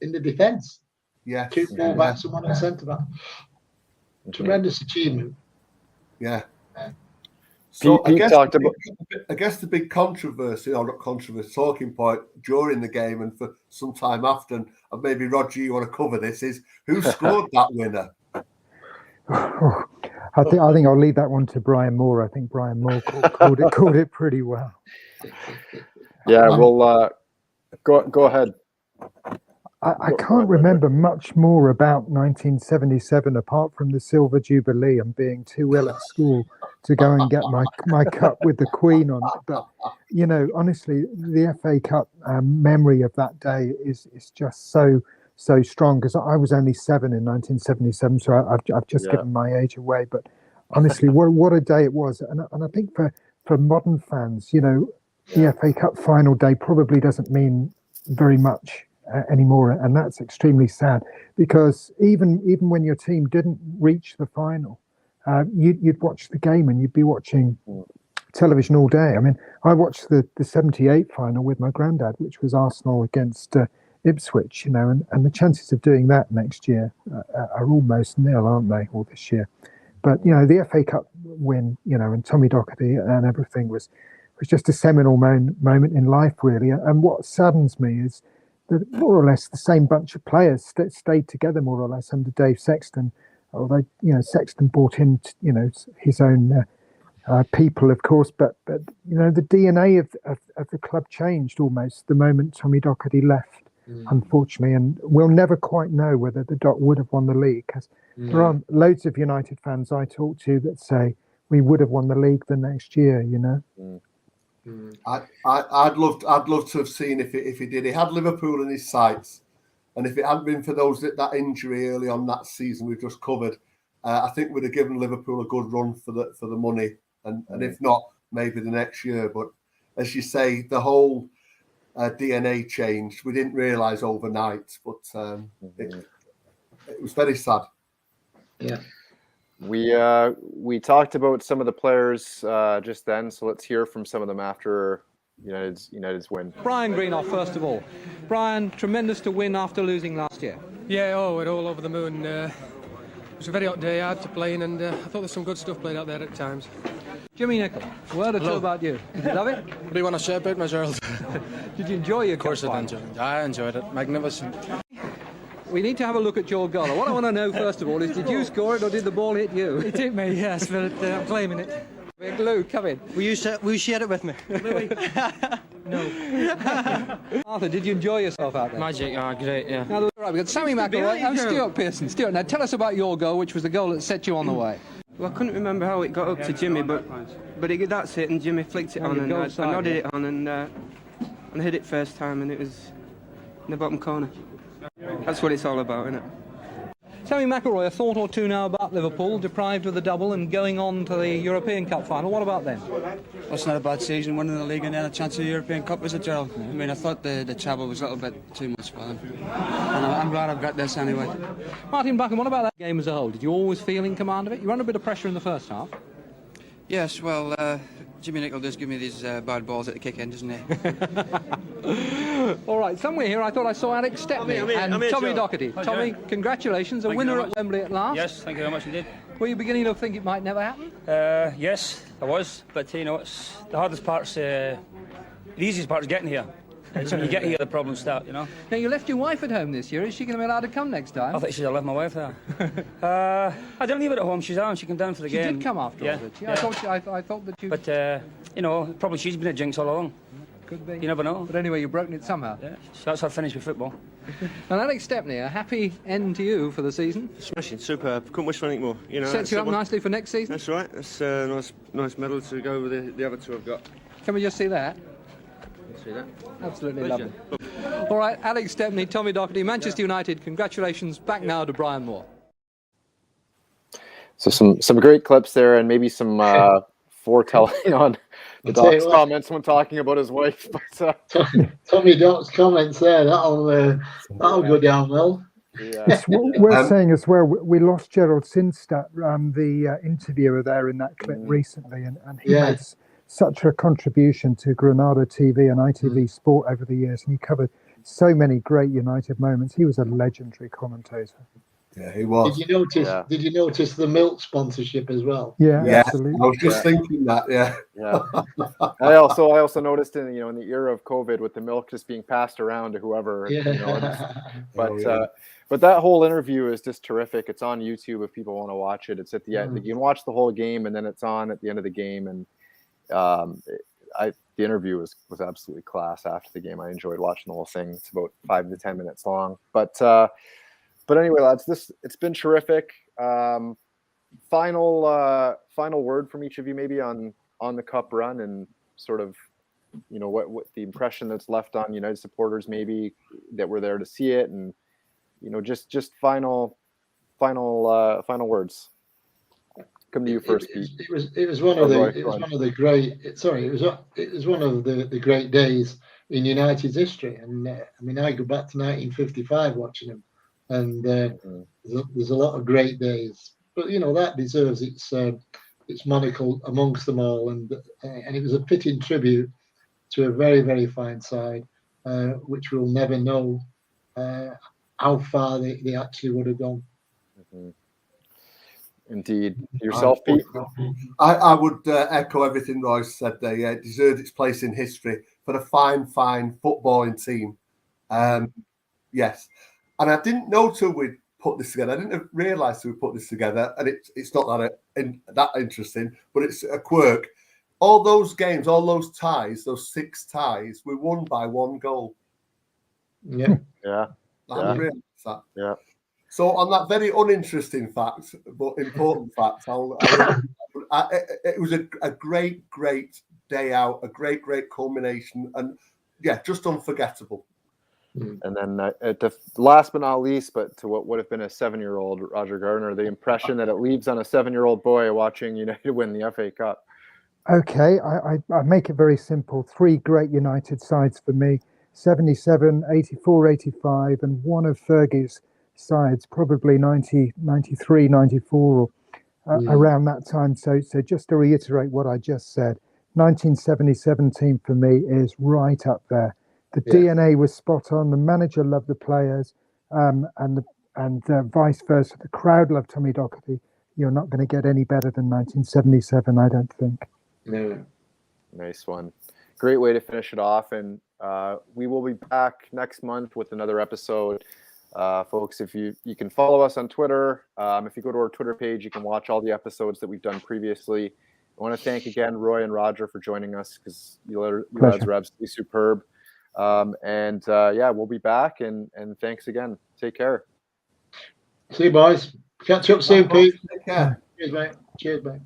in the defence, 2 full-backs and 1 at centre-back, tremendous achievement. Yeah. So I guess the big controversy, or not controversy, talking point during the game and for some time after, and maybe Roger, you want to cover this, is who scored that winner? I think I'll leave that one to Brian Moore. I think Brian Moore called it pretty well. Yeah, well, go ahead. I can't remember much more about 1977 apart from the Silver Jubilee and being too ill at school to go and get my cup with the Queen on it. But, honestly, the FA Cup memory of that day is just so strong because I was only 7 in 1977, so I've just given my age away. But honestly, what a day it was. And I think for modern fans, the FA Cup final day probably doesn't mean very much anymore, and that's extremely sad because even when your team didn't reach the final, you'd watch the game and you'd be watching television all day. I mean, I watched the 78 final with my granddad, which was Arsenal against Ipswich, and the chances of doing that next year are almost nil, aren't they, or this year? But the FA Cup win, and Tommy Docherty and everything was just a seminal moment in life, really. And what saddens me is that more or less the same bunch of players stayed together more or less under Dave Sexton, although Sexton brought in his own people, of course, but the DNA of the club changed almost the moment Tommy Docherty left, unfortunately, and we'll never quite know whether the Dot would have won the league because there are loads of United fans I talk to that say we would have won the league the next year. I'd love to have seen if he did. He had Liverpool in his sights, and if it hadn't been for that injury early on that season we've just covered, I think we'd have given Liverpool a good run for the money, and if not, maybe the next year. But as you say, the whole DNA changed. We didn't realise overnight, but it was very sad. Yeah. We talked about some of the players just then, so let's hear from some of them after United's win. Brian Greenoff, first of all. Brian, tremendous to win after losing last year. Yeah, we're all over the moon. It was a very hot day, hard to play in, and I thought there's some good stuff played out there at times. Jimmy Nicol, a word or two about you. Did you love it? What do you want to say about me, Gerald? Did you enjoy your Of course cup I final? enjoyed it. I enjoyed it. Magnificent. We need to have a look at your goal. What I want to know, first of all, is did you score it or did the ball hit you? It hit me, yes, but I'm claiming it. Big Lou, come in. Will you share it with me? No. Arthur, did you enjoy yourself out there? Magic, great, yeah. Now, right, we've got Sammy McElroy and Stuart Pearson. Stuart, now tell us about your goal, which was the goal that set you on the way. Well, I couldn't remember how it got up to Jimmy, but that's it, and Jimmy flicked it on, and I nodded it on, and I hit it first time, and it was in the bottom corner. That's what it's all about, isn't it? Sammy McElroy, a thought or two now about Liverpool, deprived of the double and going on to the European Cup final. What about them? Well, it's not a bad season, winning the league and then a chance of the European Cup, was it, Gerald? I mean, I thought the travel was a little bit too much for them. And I'm glad I've got this anyway. Martin Buchan, what about that game as a whole? Did you always feel in command of it? You were under a bit of pressure in the first half. Yes, well, Jimmy Nicholl does give me these bad balls at the kick end, doesn't he? All right, somewhere here I thought I saw Alex Stepney and Tommy Doherty. Tommy, congratulations, a winner at Wembley at last. Yes, thank you very much indeed. Were you beginning to think it might never happen? Yes, I was, but it's the hardest part's, the easiest part is getting here. It's when you get here the problems start, you know. Now, you left your wife at home this year. Is she going to be allowed to come next time? I thought you should have left my wife there. I didn't leave her at home. She's on. She came down for the game. She did come after all, did she? I thought that you... But, probably she's been a jinx all along. Could be. You never know. But anyway, you've broken it somehow. Yeah, so that's how I finished with football. And Alex Stepney, a happy end to you for the season. Smashing, superb. Couldn't wish for anything more. You know, sets you up nicely for next season. That's right. That's a nice medal to go with the other two I've got. Can we just see that? See that? Absolutely lovely. All right, Alex Stepney, Tommy Doherty, Manchester United. Congratulations. Back now to Brian Moore. So some great clips there, and maybe some foretelling on the Doc's comments when talking about his wife. But Tommy Doc's comments there, that'll go down well. Yeah. We're saying as well, we lost Gerald Sinstadt, the interviewer there in that clip recently, and he made such a contribution to Granada TV and ITV Sport over the years, and he covered so many great United moments. He was a legendary commentator. Yeah, he was. Did you notice the milk sponsorship as well? Yeah, absolutely. I was just thinking that. Yeah. I also noticed in in the era of COVID with the milk just being passed around to whoever. But that whole interview is just terrific. It's on YouTube if people want to watch it. It's at the end. You can watch the whole game, and then it's on at the end of the game. And the interview was absolutely class after the game. I enjoyed watching the whole thing. It's about 5 to 10 minutes long. But anyway, lads, it's been terrific. Final word from each of you, maybe on the cup run and sort of, what the impression that's left on United supporters, maybe that were there to see it, and just final words. Come to you first, Pete. It was one of the great days in United's history, and I go back to 1955 watching them, and there's a lot of great days, but that deserves its monocle amongst them all, and it was a fitting tribute to a very, very fine side, which we'll never know how far they actually would have gone. Indeed. Yourself, Pete? I would echo everything Royce said there. Yeah, it deserved its place in history for a fine footballing team. Yes. And I didn't know till we'd put this together. I didn't realise till we put this together. And it's not that interesting, but it's a quirk. All those games, all those ties, those 6 ties, were won by 1 goal. Yeah. Yeah. I didn't realise that. Yeah. So on that very uninteresting fact, but important fact, it was a great day out, a great culmination, and just unforgettable. And then the last but not least, but to what would have been a 7-year-old Roger Gardner, the impression that it leaves on a 7-year-old boy watching United win the FA Cup. Okay, I make it very simple. 3 great United sides for me: 77, 84, 85, and one of Fergie's sides, probably 90, 93, 94, or around that time. So just to reiterate what I just said, 1977 team for me is right up there. The DNA was spot on. The manager loved the players, and vice versa. The crowd loved Tommy Doherty. You're not going to get any better than 1977, I don't think. No. Nice one. Great way to finish it off. And we will be back next month with another episode Folks, if you can follow us on Twitter. If you go to our Twitter page, you can watch all the episodes that we've done previously. I want to thank again Roy and Roger for joining us, because you lads are absolutely superb. Yeah, we'll be back, and thanks again. Take care. See you, boys. Catch up soon, Pete. Take care. Cheers, mate. Cheers, mate.